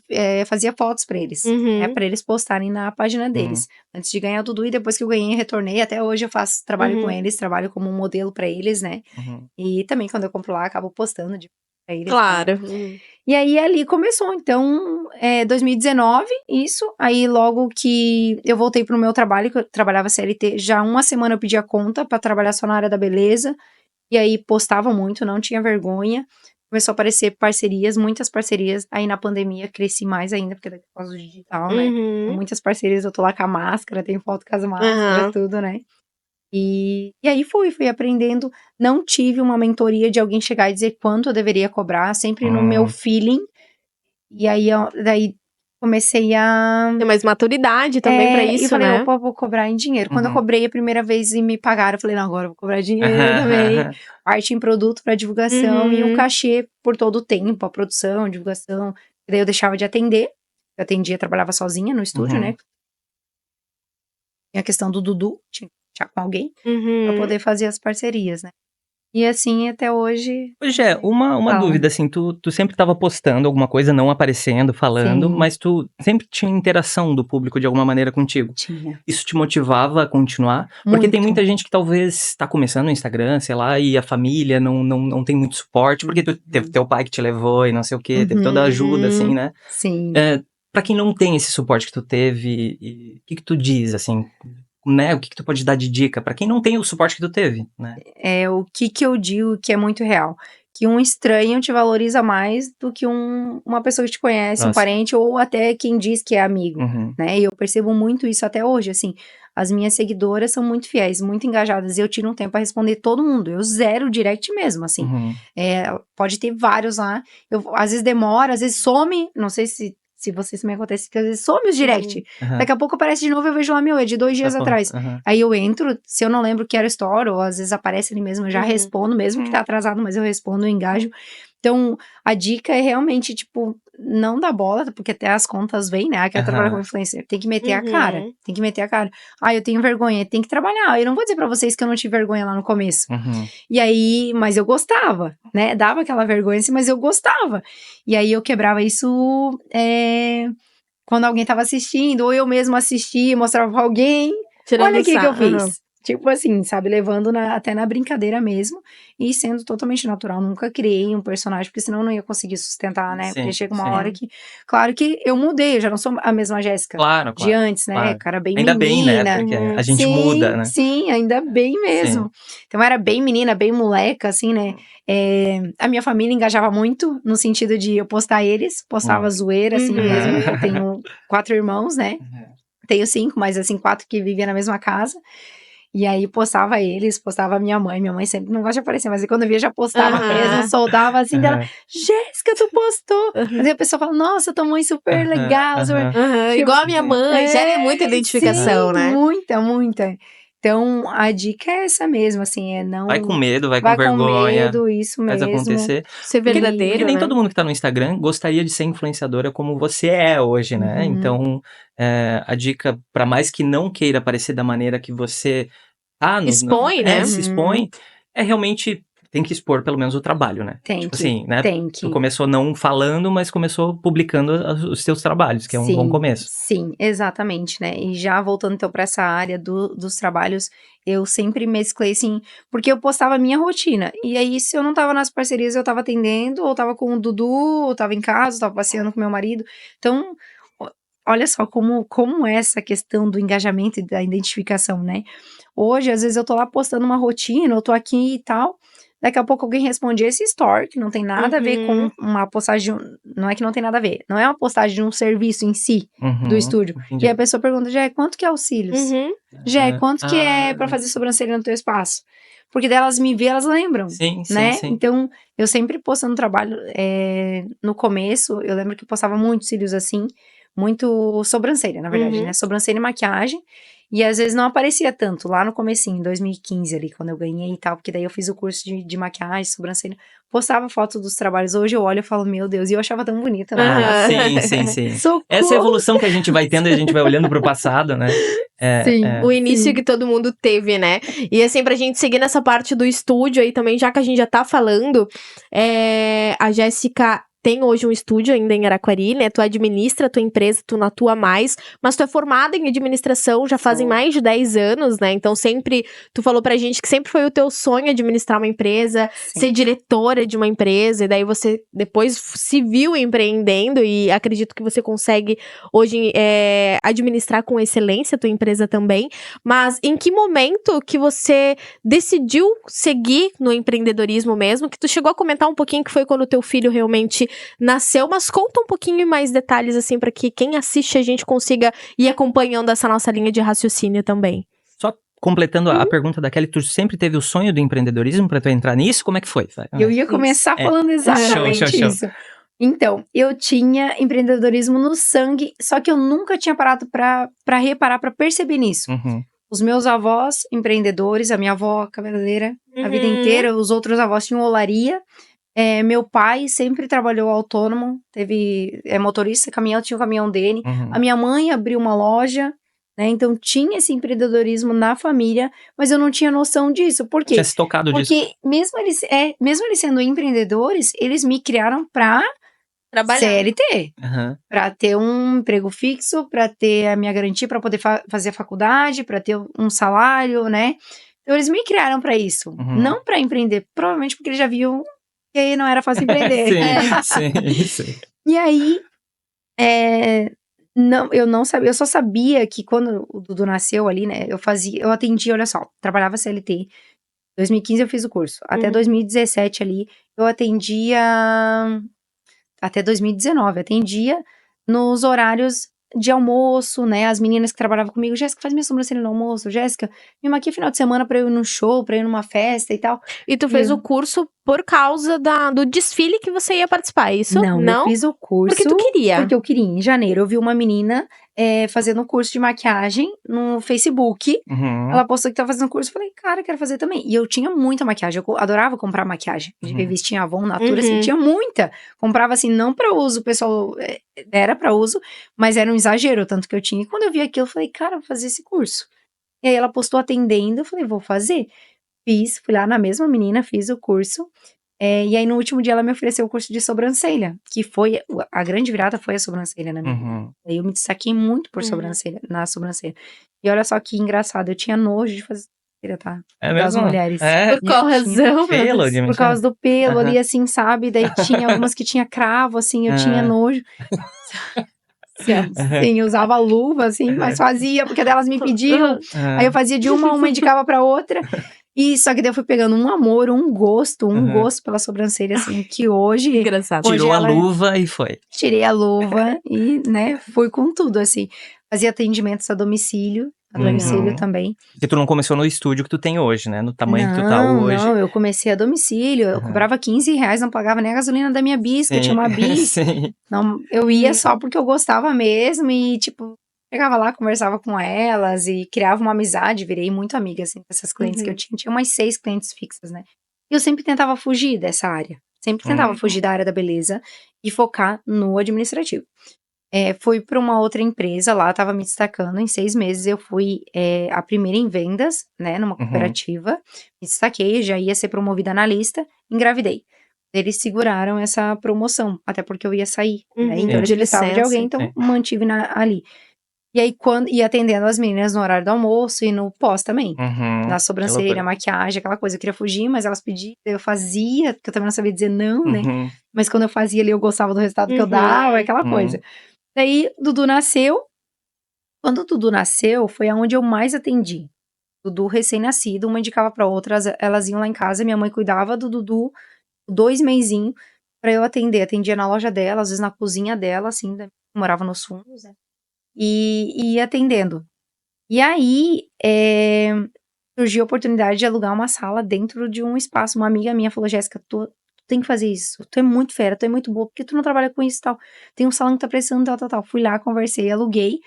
fazia fotos pra eles, né, Uhum. pra eles postarem na página deles. Antes de ganhar o Dudu, e depois que eu ganhei, retornei. Até hoje eu faço trabalho com eles, trabalho como um modelo pra eles, né? E também quando eu compro lá, acabo postando pra eles. Claro. E aí ali começou, então, 2019, isso. Aí logo que eu voltei pro meu trabalho, que eu trabalhava CLT, já uma semana eu pedia conta pra trabalhar só na área da beleza. E aí postava muito, não tinha vergonha. Começou a aparecer parcerias, muitas parcerias. Aí na pandemia cresci mais ainda, porque por causa do digital, né? Então, muitas parcerias, eu tô lá com a máscara, tenho foto com as máscaras, tudo, né? E aí fui aprendendo. Não tive uma mentoria de alguém chegar e dizer quanto eu deveria cobrar, sempre no meu feeling. E aí, daí comecei a... Tem mais maturidade também pra isso, e falei, né? opa, vou cobrar em dinheiro. Quando eu cobrei a primeira vez e me pagaram, eu falei, não, agora eu vou cobrar dinheiro também. Parte em produto pra divulgação e o cachê por todo o tempo, a produção, a divulgação. E daí eu deixava de atender. Eu atendia, trabalhava sozinha no estúdio, né? Tinha a questão do Dudu, tinha que deixar com alguém pra poder fazer as parcerias, né? E assim, até hoje... Hoje uma dúvida, assim, tu sempre tava postando alguma coisa, não aparecendo, falando, Sim. mas tu sempre tinha interação do público de alguma maneira contigo. Tinha. Isso te motivava a continuar? Porque tem muita gente que talvez tá começando no Instagram, sei lá, e a família não tem muito suporte, porque tu teve teu pai que te levou e não sei o quê, teve toda a ajuda, assim, né? Sim. Pra quem não tem esse suporte que tu teve, o que tu diz, assim, né? O que tu pode dar de dica pra quem não tem o suporte que tu teve, né? O que eu digo que é muito real. Que um estranho te valoriza mais do que uma pessoa que te conhece, um parente, ou até quem diz que é amigo, né? E eu percebo muito isso até hoje, assim. As minhas seguidoras são muito fiéis, muito engajadas, e eu tiro um tempo pra responder todo mundo. Eu zero direct mesmo, assim. Pode ter vários lá. Às vezes demora, às vezes some, não sei se vocês também acontece, que às vezes some os direct. Daqui a pouco aparece de novo, eu vejo lá, meu, é de 2 dias atrás. Aí eu entro, se eu não lembro que era story, ou às vezes aparece ali mesmo, eu já respondo, mesmo que tá atrasado, mas eu respondo, eu engajo. Então, a dica é realmente, tipo, não dar bola, porque até as contas vêm, né? Ah, quero trabalhar como influencer. Tem que meter a cara. Tem que meter a cara. Ah, eu tenho vergonha. Tem que trabalhar. Eu não vou dizer pra vocês que eu não tive vergonha lá no começo. E aí, mas eu gostava, né? Dava aquela vergonha assim, mas eu gostava. E aí eu quebrava isso quando alguém tava assistindo, ou eu mesmo assistia, mostrava pra alguém. Olha aqui que eu fiz. Tipo assim, sabe, levando até na brincadeira mesmo, e sendo totalmente natural. Nunca criei um personagem, porque senão eu não ia conseguir sustentar, né? Porque chega uma hora que, claro que eu mudei, eu já não sou a mesma Jéssica de antes, né? Cara bem ainda menina. Ainda bem, né? Porque a gente muda, né? Sim, ainda bem mesmo. Então eu era bem menina, bem moleca, assim, né? A minha família engajava muito, no sentido de eu postar eles, postava zoeira, assim mesmo. Eu tenho 4 irmãos, né? Tenho 5, mas assim, 4 que viviam na mesma casa. E aí postava eles, postava a minha mãe sempre não gosta de aparecer, mas aí quando eu via já postava mesmo, soldava assim dela, Jéssica, tu postou. Mas aí a pessoa fala, nossa, tua mãe super legal, super... Igual a minha mãe, gera muita identificação, né? Muita. Então, a dica é essa mesmo, assim, não... Vai com medo, vai com vergonha. Medo, isso mesmo. Faz acontecer. Ser verdadeiro, porque nem né? todo mundo que tá no Instagram gostaria de ser influenciadora como você é hoje, né? Então, a dica, pra mais que não queira aparecer da maneira que você expõe, né? Se expõe, realmente tem que expor pelo menos o trabalho, né? Assim, né? Tem que. Tu começou não falando, mas começou publicando os teus trabalhos, que é um bom começo. Sim, exatamente, né? E já voltando então pra essa área dos trabalhos, eu sempre mesclei assim, porque eu postava a minha rotina. E aí, se eu não tava nas parcerias, eu tava atendendo, ou tava com o Dudu, ou tava em casa, ou tava passeando com meu marido. Então, olha só como é essa questão do engajamento e da identificação, né? Hoje, às vezes, eu tô lá postando uma rotina, eu tô aqui e tal. Daqui a pouco alguém responde esse story, que não tem nada a ver com uma postagem. Não é que não tem nada a ver. Não é uma postagem de um serviço em si, do estúdio. Entendi. E a pessoa pergunta, Jé, quanto que é auxílios? Jé, quanto que é pra fazer sobrancelha no teu espaço? Porque delas me vê, elas lembram. Sim. Então, eu sempre postando trabalho. No começo, eu lembro que eu postava muitos cílios assim. muito sobrancelha, na verdade, Uhum. né? Sobrancelha e maquiagem. E às vezes não aparecia tanto, lá no comecinho, em 2015 ali, quando eu ganhei e tal, porque daí eu fiz o curso de maquiagem, sobrancelha, postava fotos dos trabalhos, hoje eu olho e falo, meu Deus, e eu achava tão bonita, né? Sim. Socorro! Essa evolução que a gente vai tendo e a gente vai olhando pro passado, né? Sim. O início Sim. que todo mundo teve, né? E assim, pra gente seguir nessa parte do estúdio aí também, já que a gente já tá falando, a Jéssica tem hoje um estúdio ainda em Araquari, né? Tu administra a tua empresa, tu não atua mais, mas tu é formada em administração já fazem Sou. mais de 10 anos, né? Então sempre, tu falou pra gente que sempre foi o teu sonho administrar uma empresa, Sim. ser diretora de uma empresa, e daí você depois se viu empreendendo e acredito que você consegue hoje administrar com excelência a tua empresa também, mas em que momento que você decidiu seguir no empreendedorismo mesmo, que tu chegou a comentar um pouquinho que foi quando o teu filho realmente nasceu, mas conta um pouquinho mais detalhes assim para que quem assiste a gente consiga ir acompanhando essa nossa linha de raciocínio também. Só completando a pergunta da Kelly, tu sempre teve o sonho do empreendedorismo pra tu entrar nisso? Como é que foi? Eu ia começar falando exatamente Show. isso. Então, eu tinha empreendedorismo no sangue, só que eu nunca tinha parado pra reparar, pra perceber nisso. Uhum. Os meus avós empreendedores, a minha avó cabeleireira, a vida inteira, os outros avós tinham olaria. Meu pai sempre trabalhou autônomo, teve motorista, caminhão, tinha o caminhão dele. Uhum. A minha mãe abriu uma loja, né? Então tinha esse empreendedorismo na família, mas eu não tinha noção disso. Por quê? Tinha se tocado disso. Porque mesmo eles sendo empreendedores, eles me criaram pra Trabalhar. CLT, Uhum. pra ter um emprego fixo, pra ter a minha garantia pra poder fazer a faculdade, pra ter um salário, né? Então eles me criaram pra isso, Uhum. não pra empreender, provavelmente porque eles já viam que não era fácil empreender. Sim. E aí, eu não sabia, eu só sabia que quando o Dudu nasceu ali, né, eu atendia, olha só, trabalhava CLT, 2015 eu fiz o curso, até 2017 ali, eu atendia, até 2019, atendia nos horários de almoço, né, as meninas que trabalhavam comigo, Jéssica, faz minha sobrancelha no almoço, Jéssica, me maquia final de semana pra eu ir num show, pra eu ir numa festa e tal. E tu fez o curso por causa do desfile que você ia participar, é isso? Não, eu fiz o curso porque tu queria. porque eu queria. Em janeiro eu vi uma menina fazendo um curso de maquiagem no Facebook. Uhum. Ela postou que tava fazendo curso, eu falei, cara, eu quero fazer também. E eu tinha muita maquiagem, eu adorava comprar maquiagem. De revistinha Avon, Natura, assim, tinha muita. Comprava assim, não pra uso, pessoal, era pra uso, mas era um exagero, tanto que eu tinha. E quando eu vi aquilo, eu falei, cara, eu vou fazer esse curso. E aí ela postou atendendo, eu falei, vou fazer. Fiz, fui lá na mesma menina, fiz o curso. E aí no último dia ela me ofereceu o curso de sobrancelha, que foi, a grande virada foi a sobrancelha na minha vida. Uhum. Aí eu me destaquei muito por na sobrancelha. E olha só que engraçado, eu tinha nojo de fazer sobrancelha, tá? É Das mesmo? mulheres. Por qual razão? Pelo, Por causa do pelo ali, assim, sabe? Daí tinha algumas que tinha cravo, assim, eu tinha nojo. Sim, eu usava luva, assim, mas fazia, porque delas me pediam. Aí eu fazia de uma indicava pra outra. E só que daí eu fui pegando um amor, um gosto pela sobrancelha, assim, que hoje... Engraçado. Hoje Tirou a ela- luva e foi. Tirei a luva e, né, fui com tudo, assim. Fazia atendimentos a domicílio também. Porque tu não começou no estúdio que tu tem hoje, né? No tamanho que tu tá hoje. Não, eu comecei a domicílio, eu cobrava R$15, não pagava nem a gasolina da minha bis, que eu tinha uma bis. Sim. Não, eu ia só porque eu gostava mesmo e, tipo, chegava lá, conversava com elas e criava uma amizade, virei muito amiga, assim, dessas clientes que eu tinha. Tinha umas 6 clientes fixas, né? E eu sempre tentava fugir dessa área. Sempre tentava fugir da área da beleza e focar no administrativo. Fui para uma outra empresa lá, tava me destacando. Em 6 meses eu fui a primeira em vendas, né, numa cooperativa. Me destaquei, já ia ser promovida analista, engravidei. Eles seguraram essa promoção, até porque eu ia sair, né? Então eles de precisavam de licença. alguém, então mantive ali. E aí, ia atendendo as meninas no horário do almoço e no pós também. Na sobrancelha, maquiagem, aquela coisa. Eu queria fugir, mas elas pediam, eu fazia, porque eu também não sabia dizer não, né? Mas quando eu fazia ali, eu gostava do resultado que eu dava, aquela coisa. Daí, Dudu nasceu. Quando o Dudu nasceu, foi aonde eu mais atendi. Dudu recém-nascido, uma indicava pra outra, elas iam lá em casa, minha mãe cuidava do Dudu 2 mesinhos pra eu atender. Atendia na loja dela, às vezes na cozinha dela, assim, morava nos fundos, né? E ia atendendo. E aí, surgiu a oportunidade de alugar uma sala dentro de um espaço. Uma amiga minha falou, Jéssica, tu tem que fazer isso, tu é muito fera, tu é muito boa, porque tu não trabalha com isso e tal, tem um salão que tá precisando, tal, fui lá, conversei, aluguei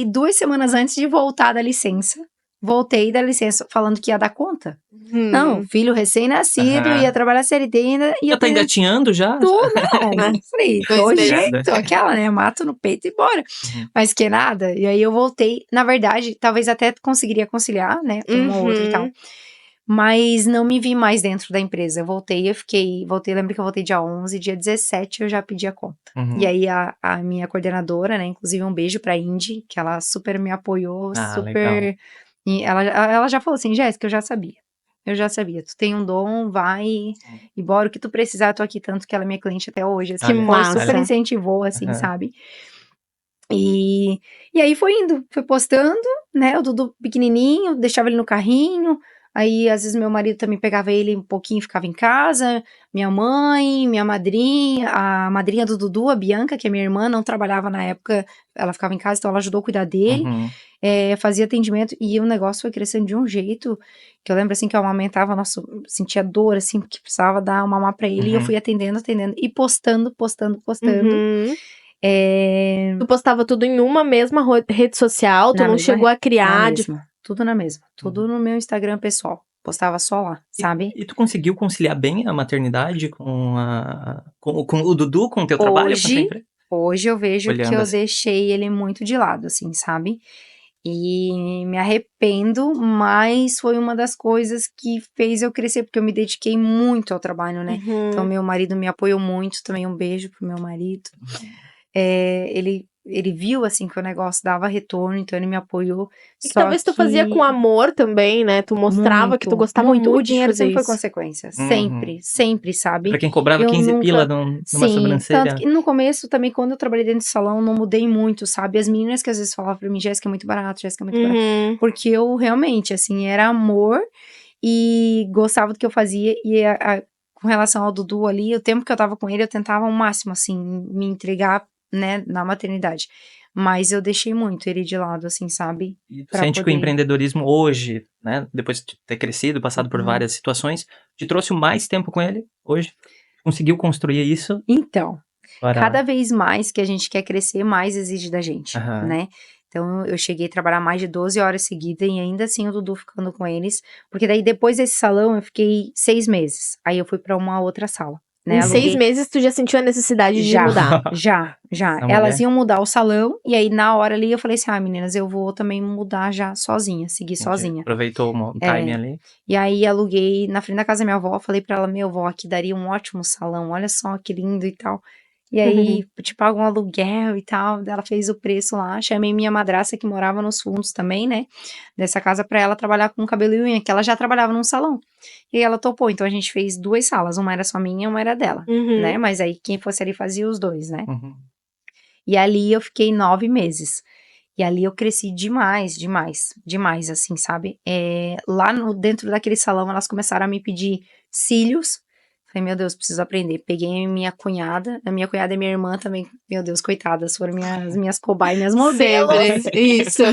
2 semanas antes de voltar da licença, voltei da licença falando que ia dar conta, não, filho recém-nascido, ia trabalhar CLT ainda, ia Já tá aprender engatinhando já? tudo, não, falei, tô 2 meses. jeito, aquela, né, mato no peito e bora, mas que nada, e aí eu voltei, na verdade, talvez até conseguiria conciliar, né, uma ou outra e tal, mas não me vi mais dentro da empresa, eu voltei, lembro que eu voltei dia 11, dia 17 eu já pedi a conta, e aí a minha coordenadora, né, inclusive um beijo pra Indy, que ela super me apoiou, Legal. super, e ela já falou assim, Jéssica, eu já sabia, tu tem um dom, vai, e bora, o que tu precisar, eu tô aqui, tanto que ela é minha cliente até hoje, assim, Que foi massa. super incentivou, assim, sabe, e aí foi indo, foi postando, né, o Dudu pequenininho, deixava ele no carrinho, aí às vezes meu marido também pegava ele um pouquinho e ficava em casa, minha mãe, minha madrinha, a madrinha do Dudu, a Bianca, que é minha irmã, não trabalhava na época, ela ficava em casa, então ela ajudou a cuidar dele, fazia atendimento, e o negócio foi crescendo de um jeito, que eu lembro assim, que eu amamentava, nossa, sentia dor, assim, porque precisava dar uma mamar pra ele, e eu fui atendendo, e postando, Tu postava tudo em uma mesma rede social, tu Na não mesma chegou a na criar... mesma, tudo na mesma, tudo no meu Instagram pessoal, postava só lá, sabe? E tu conseguiu conciliar bem a maternidade com o Dudu, com o teu trabalho, com a tua empresa? Hoje eu vejo que Olhando eu assim. deixei ele muito de lado, assim, sabe? E me arrependo, mas foi uma das coisas que fez eu crescer, porque eu me dediquei muito ao trabalho, né? Então, meu marido me apoiou muito, também um beijo pro meu marido. Ele viu, assim, que o negócio dava retorno, então ele me apoiou. E que Só talvez tu fazia com amor também, né? Tu mostrava que tu gostava muito O de dinheiro fazer sempre foi isso. consequência, sempre, sabe? Pra quem cobrava Eu 15 pila nunca... numa Sim, sobrancelha. tanto que no começo também, quando eu trabalhei dentro do salão, não mudei muito, sabe? As meninas que às vezes falavam pra mim, Jéssica, é muito barato, Jéssica, é muito barato. Porque eu realmente, assim, era amor e gostava do que eu fazia. E com relação ao Dudu ali, o tempo que eu tava com ele, eu tentava ao máximo, assim, me entregar, né, na maternidade. Mas eu deixei muito ele de lado, assim, sabe? E tu Pra sente que o poder... empreendedorismo hoje, né, depois de ter crescido, passado por várias situações, te trouxe mais tempo com ele hoje? Conseguiu construir isso? Então, Para... cada vez mais que a gente quer crescer, mais exige da gente, né? Então, eu cheguei a trabalhar mais de 12 horas seguidas e ainda assim o Dudu ficando com eles. Porque daí, depois desse salão, eu fiquei 6 meses. Aí eu fui pra uma outra sala, né? Em 6 meses, tu já sentiu a necessidade de mudar? Já. A Elas mulher. iam mudar o salão e aí, na hora ali, eu falei assim, meninas, eu vou também mudar já sozinha, seguir sozinha. Aproveitou o timing ali. E aí, aluguei na frente da casa da minha avó, falei pra ela, meu, vó, aqui daria um ótimo salão, olha só que lindo e tal. E aí, te pago um aluguel e tal, ela fez o preço lá, chamei minha madrasta que morava nos fundos também, né, dessa casa pra ela trabalhar com cabelo e unha, que ela já trabalhava num salão. E aí ela topou, então a gente fez 2 salas, uma era só minha, uma era dela, né, mas aí quem fosse ali fazia os 2, né. E ali eu fiquei 9 meses. E ali eu cresci demais, assim, sabe? Lá dentro daquele salão, elas começaram a me pedir cílios. Falei, meu Deus, preciso aprender. Peguei a minha cunhada e minha irmã também. Meu Deus, coitadas, foram minhas cobaias, minhas modelos. Sempre, isso.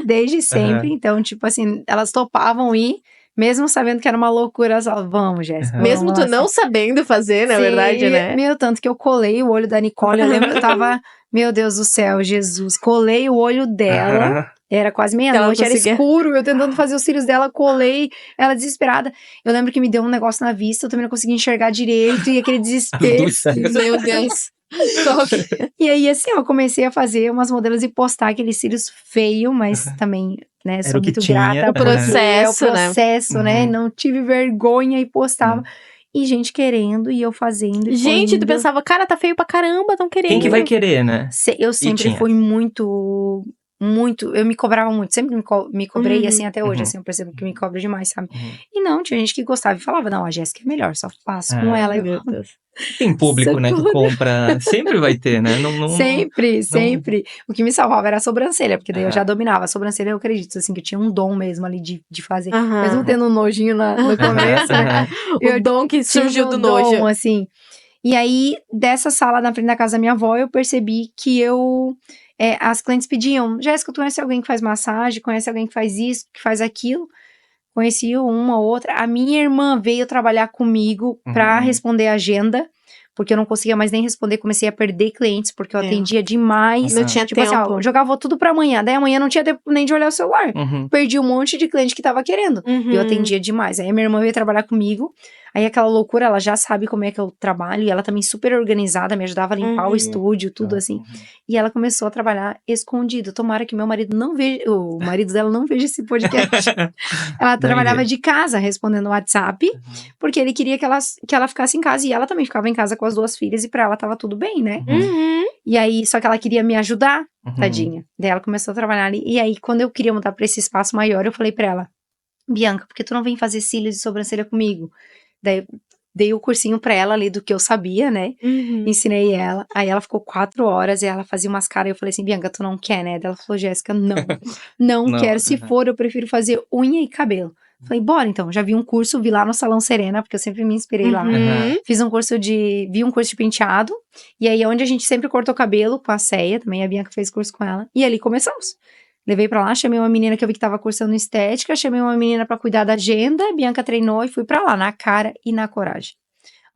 Desde sempre. Então, tipo assim, elas topavam ir, mesmo sabendo que era uma loucura, elas falavam, vamos, Jéssica. Mesmo tu não sabendo fazer, na verdade, né? Meu, tanto que eu colei o olho da Nicole, eu lembro, eu tava, meu Deus do céu, Jesus, colei o olho dela, era quase meia-noite, era escuro, eu tentando fazer os cílios dela, colei, ela desesperada, eu lembro que me deu um negócio na vista, eu também não consegui enxergar direito, e aquele desespero, meu Deus. E aí, assim, eu comecei a fazer umas modelos e postar aqueles cílios feio, mas também, né, sou muito grata. O processo, né, não tive vergonha e postava. E gente querendo, e eu fazendo. E gente, tu pensava, cara, tá feio pra caramba, tão querendo. Quem que vai querer, né? Eu sempre fui muito, eu me cobrava muito, sempre me cobrei, assim, até hoje, assim, eu percebo que me cobro demais, sabe? E não, tinha gente que gostava e falava, não, a Jéssica é melhor, só faço com ela. Meu Deus. Tem público, né, que compra, sempre vai ter, né? Sempre. O que me salvava era a sobrancelha, porque daí eu já dominava. A sobrancelha, eu acredito, assim, que eu tinha um dom mesmo ali de fazer. Mesmo tendo um nojinho no começo, né? O dom que surgiu do nojo. Assim. E aí, dessa sala na frente da casa da minha avó, eu percebi que as clientes pediam, Jéssica, tu conhece alguém que faz massagem? Conhece alguém que faz isso, que faz aquilo? conheci uma ou outra. A minha irmã veio trabalhar comigo pra responder a agenda, porque eu não conseguia mais nem responder, comecei a perder clientes, porque eu atendia demais. Não tinha tipo tempo. assim, ó, eu jogava tudo pra amanhã, daí amanhã não tinha tempo nem de olhar o celular. Perdi um monte de cliente que tava querendo. E eu atendia demais. Aí a minha irmã veio trabalhar comigo, aí aquela loucura, ela já sabe como é que eu trabalho, e ela também super organizada, me ajudava a limpar o estúdio, tudo assim. E ela começou a trabalhar escondido. Tomara que meu marido não veja, o marido dela não veja esse podcast. Ela trabalhava de casa, respondendo o WhatsApp, porque ele queria que ela ficasse em casa, e ela também ficava em casa com as 2 filhas, e pra ela tava tudo bem, né? E aí, só que ela queria me ajudar, tadinha. Daí ela começou a trabalhar ali, e aí quando eu queria mudar pra esse espaço maior, eu falei pra ela, Bianca, por que tu não vem fazer cílios e sobrancelha comigo? Daí eu dei o cursinho pra ela ali do que eu sabia, né? Ensinei ela. Aí ela ficou 4 horas e ela fazia umas caras. Eu falei assim, Bianca, tu não quer, né? Daí ela falou, Jéssica, não quero. Se for, eu prefiro fazer unha e cabelo. Falei, bora então. Já vi um curso, vi lá no Salão Serena, porque eu sempre me inspirei lá. Vi um curso de penteado. E aí, onde a gente sempre cortou cabelo com a Ceia, também a Bianca fez curso com ela. E ali começamos. Levei pra lá, chamei uma menina que eu vi que tava cursando estética, chamei uma menina pra cuidar da agenda, Bianca treinou e fui pra lá, na cara e na coragem.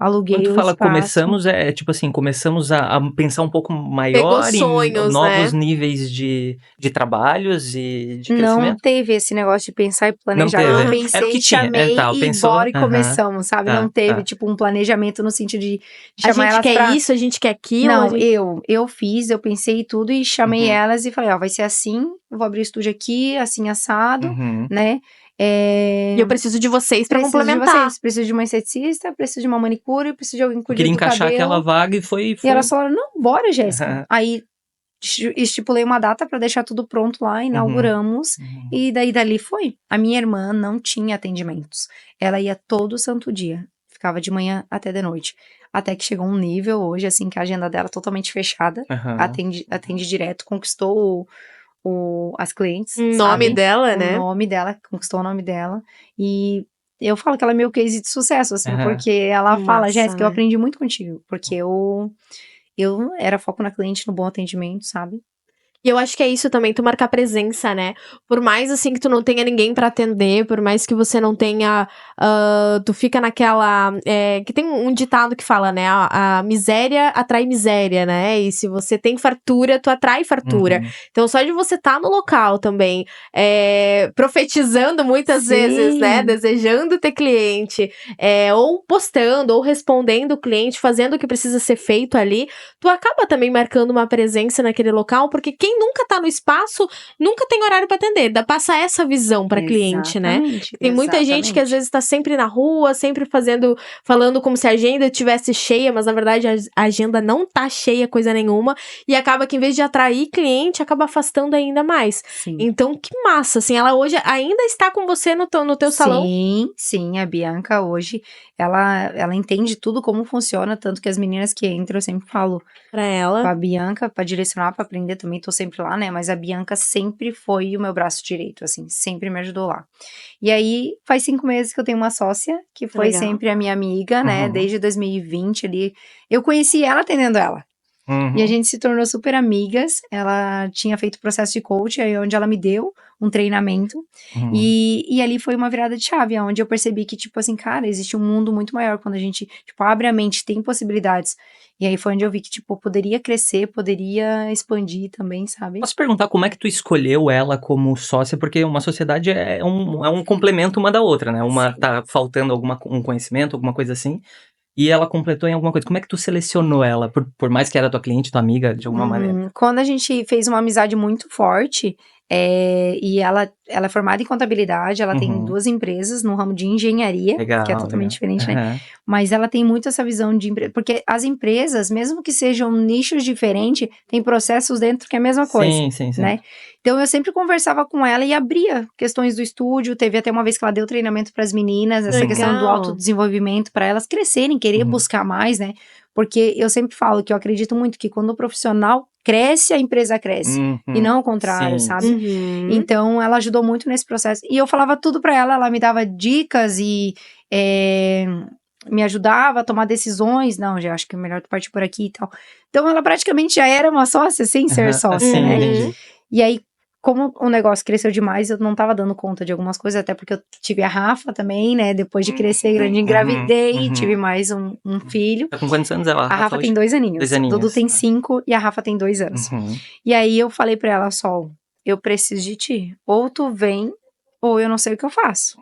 Aluguei Quando tu o fala espaço. começamos, tipo assim, começamos a pensar um pouco Pegou maior sonhos, em novos né? níveis de trabalhos e de Não crescimento? teve esse negócio de pensar e planejar. Não Eu teve. pensei, Era o que tinha. chamei e Pensou, bora e começamos, sabe? tá, Não teve, tá. tipo, um planejamento no sentido de A chamar gente elas quer pra... isso, a gente quer aquilo. Não, a gente... eu fiz, eu pensei tudo e chamei elas e falei, ó, vai ser assim, eu vou abrir o estúdio aqui, assim, assado, né? E eu preciso de vocês pra Preciso de complementar. vocês, preciso de uma esteticista, preciso de uma manicure, preciso de alguém que Eu cuide queria do encaixar cabelo. aquela vaga e foi. E elas falaram, não, bora, Jéssica. Aí estipulei uma data pra deixar tudo pronto lá, inauguramos, e daí dali foi. A minha irmã não tinha atendimentos. Ela ia todo santo dia, ficava de manhã até de noite. Até que chegou um nível hoje, assim, que a agenda dela é totalmente fechada, atende direto, conquistou as clientes, O nome sabe? dela, né? O nome dela, conquistou o nome dela. E eu falo que ela é meu case de sucesso, assim, porque ela fala, Massa, Jéssica, eu né? aprendi muito contigo. Porque eu era foco na cliente, no bom atendimento, sabe? E eu acho que é isso também, tu marcar presença, né? Por mais, assim, que tu não tenha ninguém pra atender, por mais que você não tenha... tu fica naquela... que tem um ditado que fala, né? A miséria atrai miséria, né? E se você tem fartura, tu atrai fartura. Então, só de você estar no local também, profetizando muitas vezes, né? Desejando ter cliente, ou postando, ou respondendo o cliente, fazendo o que precisa ser feito ali, tu acaba também marcando uma presença naquele local, porque quem nunca tá no espaço, nunca tem horário pra atender. Passar essa visão pra cliente, né? Tem muita gente que às vezes tá sempre na rua, sempre falando como se a agenda estivesse cheia, mas na verdade a agenda não tá cheia, coisa nenhuma, e acaba que em vez de atrair cliente, acaba afastando ainda mais. Sim. Então, que massa, assim, ela hoje ainda está com você no teu salão? Sim, a Bianca hoje, ela entende tudo como funciona, tanto que as meninas que entram, eu sempre falo Pra ela. com a Bianca, pra direcionar, pra aprender, também tô sempre lá, né, mas a Bianca sempre foi o meu braço direito, assim, sempre me ajudou lá. E aí, faz 5 meses que eu tenho uma sócia, que foi sempre a minha amiga, né, desde 2020 ali, eu conheci ela atendendo ela. E a gente se tornou super amigas. Ela tinha feito processo de coach, aí onde ela me deu um treinamento. E ali foi uma virada de chave, onde eu percebi que, tipo assim, cara, existe um mundo muito maior quando a gente, tipo, abre a mente, tem possibilidades. E aí foi onde eu vi que, tipo, poderia crescer, poderia expandir também, sabe? Posso perguntar como é que tu escolheu ela como sócia? Porque uma sociedade é um complemento uma da outra, né? Uma tá faltando um conhecimento, alguma coisa assim, e ela completou em alguma coisa. Como é que tu selecionou ela? Por mais que era tua cliente, tua amiga, de alguma maneira? Quando a gente fez uma amizade muito forte, e ela é formada em contabilidade, ela tem 2 empresas no ramo de engenharia, Legal, que é totalmente diferente, né? Mas ela tem muito essa visão de empresa, porque as empresas, mesmo que sejam nichos diferentes, tem processos dentro que é a mesma coisa, sim. né? Então eu sempre conversava com ela e abria questões do estúdio, teve até uma vez que ela deu treinamento para as meninas, essa questão do autodesenvolvimento para elas crescerem, querer buscar mais, né? Porque eu sempre falo que eu acredito muito que quando o profissional cresce, a empresa cresce. E não o contrário, sabe? Então, ela ajudou muito nesse processo. E eu falava tudo pra ela, ela me dava dicas e me ajudava a tomar decisões. Não, já acho que é melhor tu partir por aqui e tal. Então, ela praticamente já era uma sócia sem ser sócia, né? E aí, como o negócio cresceu demais, eu não tava dando conta de algumas coisas, até porque eu tive a Rafa também, né? Depois de crescer grande, engravidei, tive mais um filho. Tá com quantos anos ela? A Rafa tem 2 aninhos. 2 aninhos. Dudu tem 5 e a Rafa tem 2 anos. E aí eu falei pra ela, Sol, eu preciso de ti. Ou tu vem, ou eu não sei o que eu faço.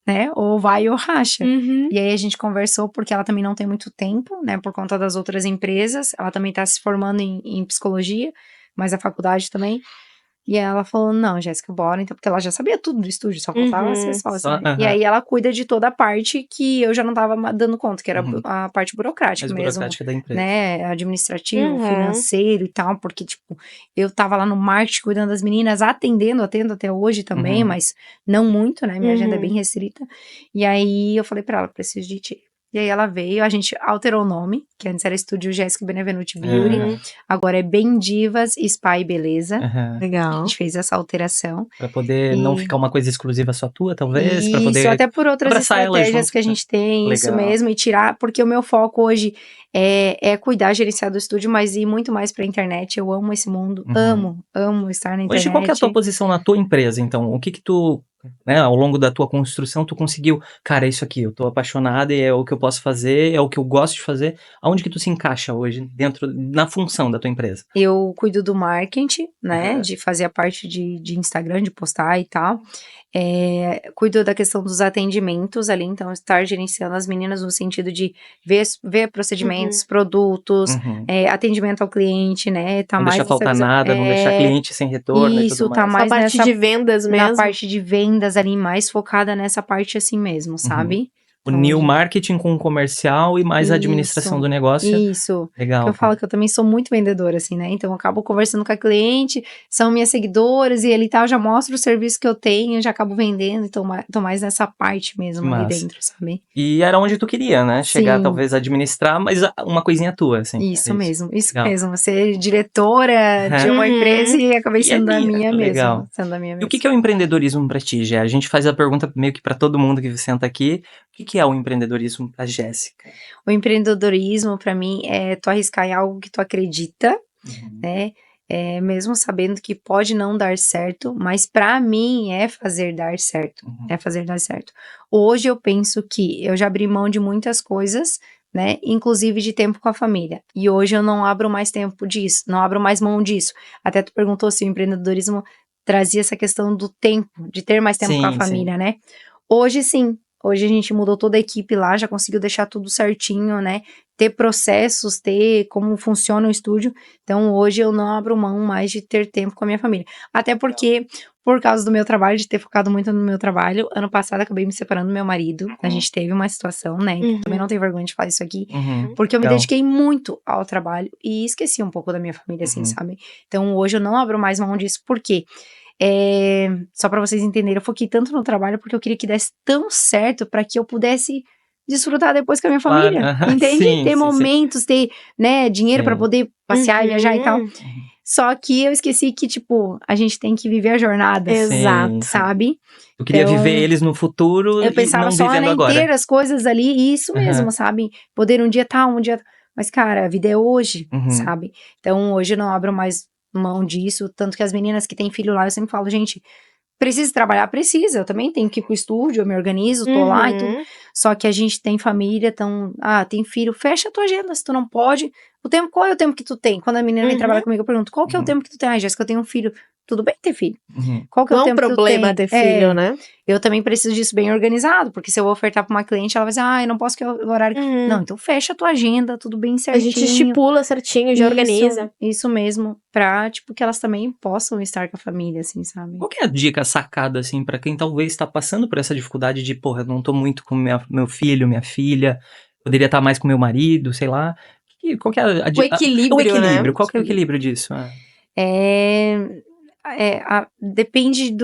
Né? Ou vai ou racha. E aí a gente conversou, porque ela também não tem muito tempo, né? Por conta das outras empresas. Ela também tá se formando em psicologia, mas a faculdade também. E ela falou, não, Jéssica, bora, então, porque ela já sabia tudo do estúdio, só faltava ser sócia, né? E aí ela cuida de toda a parte que eu já não tava dando conta, que era a parte burocrática mesmo. Burocrática da empresa. Né, administrativo, financeiro e tal, porque, tipo, eu tava lá no marketing cuidando das meninas, atendo até hoje também, mas não muito, né, minha agenda é bem restrita. E aí eu falei pra ela, preciso de ti. E aí ela veio, a gente alterou o nome, que antes era Estúdio Jéssica Benevenuti Beauty, agora é Bem Divas, Spa e Beleza. Legal. A gente fez essa alteração. Pra poder não ficar uma coisa exclusiva só tua, talvez, pra poder... Isso, até por outras estratégias que a gente tem, Legal. isso mesmo, e tirar, porque o meu foco hoje é cuidar, gerenciar do estúdio, mas ir muito mais pra internet. Eu amo esse mundo, amo estar na internet. Hoje, qual que é a tua posição na tua empresa, então? O que tu... Né, ao longo da tua construção, tu conseguiu, cara, é isso aqui, eu tô apaixonada e é o que eu posso fazer, é o que eu gosto de fazer. Aonde que tu se encaixa hoje na função da tua empresa? Eu cuido do marketing, né, de fazer a parte de Instagram, de postar e tal. Cuido da questão dos atendimentos ali, então estar gerenciando as meninas no sentido de ver procedimentos, produtos, atendimento ao cliente, né, tá não mais deixar faltar nada, não deixar cliente sem retorno e tudo mais. Tá mais a parte de vendas mesmo. Na parte de vendas ali, mais focada nessa parte assim mesmo, sabe? Unir o marketing com o comercial e mais a administração do negócio. Isso. Legal. Eu falo que eu também sou muito vendedora, assim, né? Então eu acabo conversando com a cliente, são minhas seguidoras, e ali tal, já mostro o serviço que eu tenho, já acabo vendendo, então tô mais nessa parte mesmo ali dentro, sabe? E era onde tu queria, né? Chegar, talvez, a administrar, mas uma coisinha tua, assim. Isso mesmo. Ser diretora de uma empresa e acabei sendo a minha mesmo. E o que é o empreendedorismo pra ti, Gé? A gente faz a pergunta meio que pra todo mundo que senta aqui. O que é o empreendedorismo pra Jéssica? O empreendedorismo, pra mim, é tu arriscar em algo que tu acredita, né? Mesmo sabendo que pode não dar certo, mas pra mim é fazer dar certo. É fazer dar certo. Hoje eu penso que eu já abri mão de muitas coisas, né? Inclusive de tempo com a família. E hoje eu não abro mais tempo disso, não abro mais mão disso. Até tu perguntou se o empreendedorismo trazia essa questão do tempo, de ter mais tempo com a família, né? Hoje sim. Hoje a gente mudou toda a equipe lá, já conseguiu deixar tudo certinho, né? Ter processos, ter como funciona o estúdio. Então, hoje eu não abro mão mais de ter tempo com a minha família. Até porque, por causa do meu trabalho, de ter focado muito no meu trabalho, ano passado acabei me separando do meu marido. A gente teve uma situação, né? Também não tenho vergonha de falar isso aqui. Porque eu me dediquei muito ao trabalho e esqueci um pouco da minha família, assim, sabe? Então, hoje eu não abro mais mão disso. Por quê? Só pra vocês entenderem, eu foquei tanto no trabalho porque eu queria que desse tão certo pra que eu pudesse desfrutar depois com a minha família, entende? Ter momentos, ter, né, dinheiro pra poder passear, viajar e tal. Só que eu esqueci que, tipo, a gente tem que viver a jornada. Exato. Sabe? Eu queria viver eles no futuro eu pensava e não só vivendo em agora. ter as coisas ali, e isso mesmo, sabe? Poder um dia um dia... Mas, cara, a vida é hoje, sabe? Então, hoje eu não abro mais mão disso, tanto que as meninas que têm filho lá, eu sempre falo, gente, precisa trabalhar? Precisa, eu também tenho que ir pro estúdio, eu me organizo, tô lá e tudo, só que a gente tem família, então, tem filho, fecha a tua agenda, se tu não pode, qual é o tempo que tu tem? Quando a menina vem trabalhar comigo, eu pergunto, qual que é o tempo que tu tem? Jéssica, eu tenho um filho, tudo bem ter filho, qual que é o tempo que tu tem? Não é um problema ter filho, né? Eu também preciso disso bem organizado, porque se eu vou ofertar pra uma cliente, ela vai dizer, eu não posso que é o horário. Não, então fecha a tua agenda, tudo bem certinho. A gente estipula certinho, já organiza. Isso mesmo, pra, tipo, que elas também possam estar com a família, assim, sabe? Qual que é a dica sacada, assim, pra quem talvez tá passando por essa dificuldade de, porra, eu não tô muito com meu filho, minha filha, poderia estar mais com meu marido, sei lá. Qual que é a dica? O equilíbrio, né? Qual que é o equilíbrio disso? Depende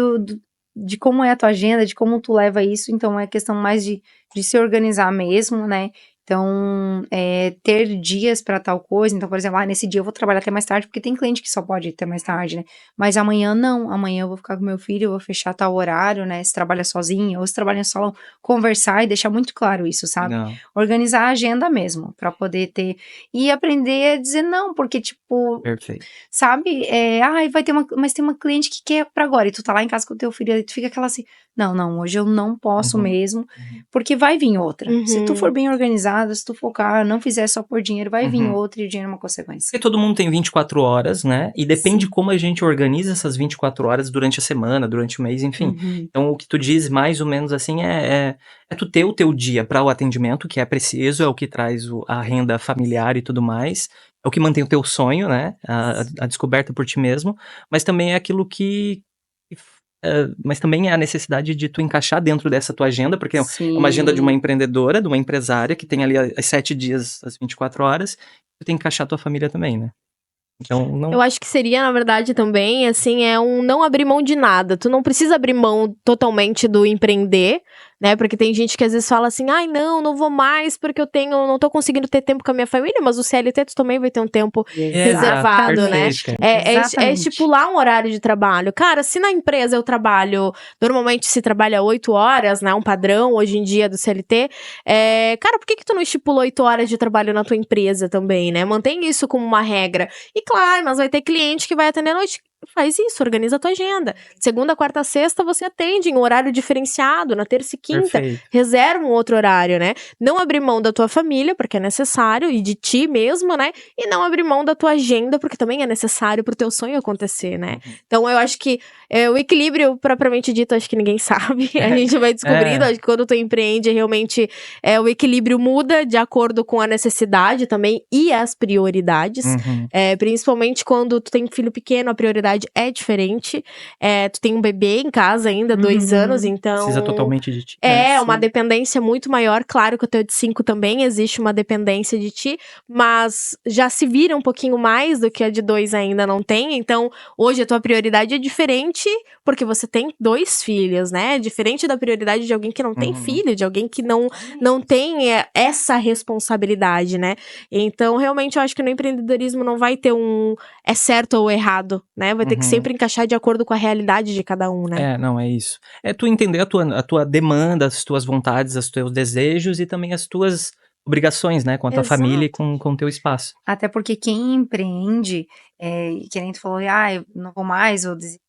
de como é a tua agenda, de como tu leva isso, então é questão mais de se organizar mesmo, né? Então, ter dias para tal coisa. Então, por exemplo, nesse dia eu vou trabalhar até mais tarde, porque tem cliente que só pode ir até mais tarde, né? Mas amanhã não. Amanhã eu vou ficar com meu filho, eu vou fechar tal horário, né? Se trabalha sozinha ou se trabalha no salão, conversar e deixar muito claro isso, sabe? Legal. Organizar a agenda mesmo, para poder ter. E aprender a dizer não, porque, tipo, Perfeito. sabe? Vai ter mas tem uma cliente que quer pra agora, e tu tá lá em casa com o teu filho, e tu fica aquela assim, não, hoje eu não posso Uhum. mesmo, porque vai vir outra. Se tu Uhum. for bem organizada, se tu focar, não fizer só por dinheiro, vai vir Uhum. outra e o dinheiro é uma consequência. Porque todo mundo tem 24 horas, né? E depende Sim. como a gente organiza essas 24 horas durante a semana, durante o mês, enfim. Uhum. Então, o que tu diz, mais ou menos assim, é tu ter o teu dia para o atendimento, que é preciso, é o que traz a renda familiar e tudo mais. É o que mantém o teu sonho, né? A descoberta por ti mesmo. Mas também é aquilo mas também é a necessidade de tu encaixar dentro dessa tua agenda, porque é uma agenda de uma Sim. empreendedora, de uma empresária, que tem ali as 7 dias, as 24 horas, tu tem que encaixar a tua família também, né? Então, não... Eu acho que seria, na verdade, também, assim, um não abrir mão de nada. Tu não precisa abrir mão totalmente do empreender, né? Porque tem gente que às vezes fala assim, ai, não vou mais porque não tô conseguindo ter tempo com a minha família, mas o CLT tu também vai ter um tempo reservado, né? perfeito. É Exatamente. estipular um horário de trabalho. Cara, se na empresa eu trabalho, normalmente se trabalha 8 horas, né? Um padrão hoje em dia do CLT. Cara, por que tu não estipulou 8 horas de trabalho na tua empresa também, né? Mantém isso como uma regra. E claro, mas vai ter cliente que vai atender à noite. Faz isso, organiza a tua agenda. Segunda, quarta, sexta você atende em horário diferenciado, na terça e quinta. Perfeito. Reserva um outro horário, né? Não abrir mão da tua família, porque é necessário, e de ti mesmo, né? E não abrir mão da tua agenda, porque também é necessário pro teu sonho acontecer, né? Então eu acho que o equilíbrio, propriamente dito, acho que ninguém sabe. A gente vai descobrindo, acho que quando tu empreende, realmente o equilíbrio muda de acordo com a necessidade também e as prioridades. Uhum. Principalmente quando tu tem um filho pequeno, a prioridade é diferente. Tu tem um bebê em casa ainda, 2 anos, então... Precisa totalmente de ti. uma Sim. dependência muito maior. Claro que o teu de 5 também existe uma dependência de ti, mas já se vira um pouquinho mais do que a de 2 ainda não tem. Então, hoje a tua prioridade é diferente, porque você tem 2 filhos, né? Diferente da prioridade de alguém que não tem filho, de alguém que não tem essa responsabilidade, né? Então, realmente, eu acho que no empreendedorismo não vai ter é certo ou errado, né? Vai ter que sempre encaixar de acordo com a realidade de cada um, né? Não, é isso. É tu entender a tua demanda, as tuas vontades, os teus desejos e também as tuas obrigações, né? Com a tua Exato. família e com o teu espaço. Até porque quem empreende, que nem tu falou, eu não vou mais, ou desistir,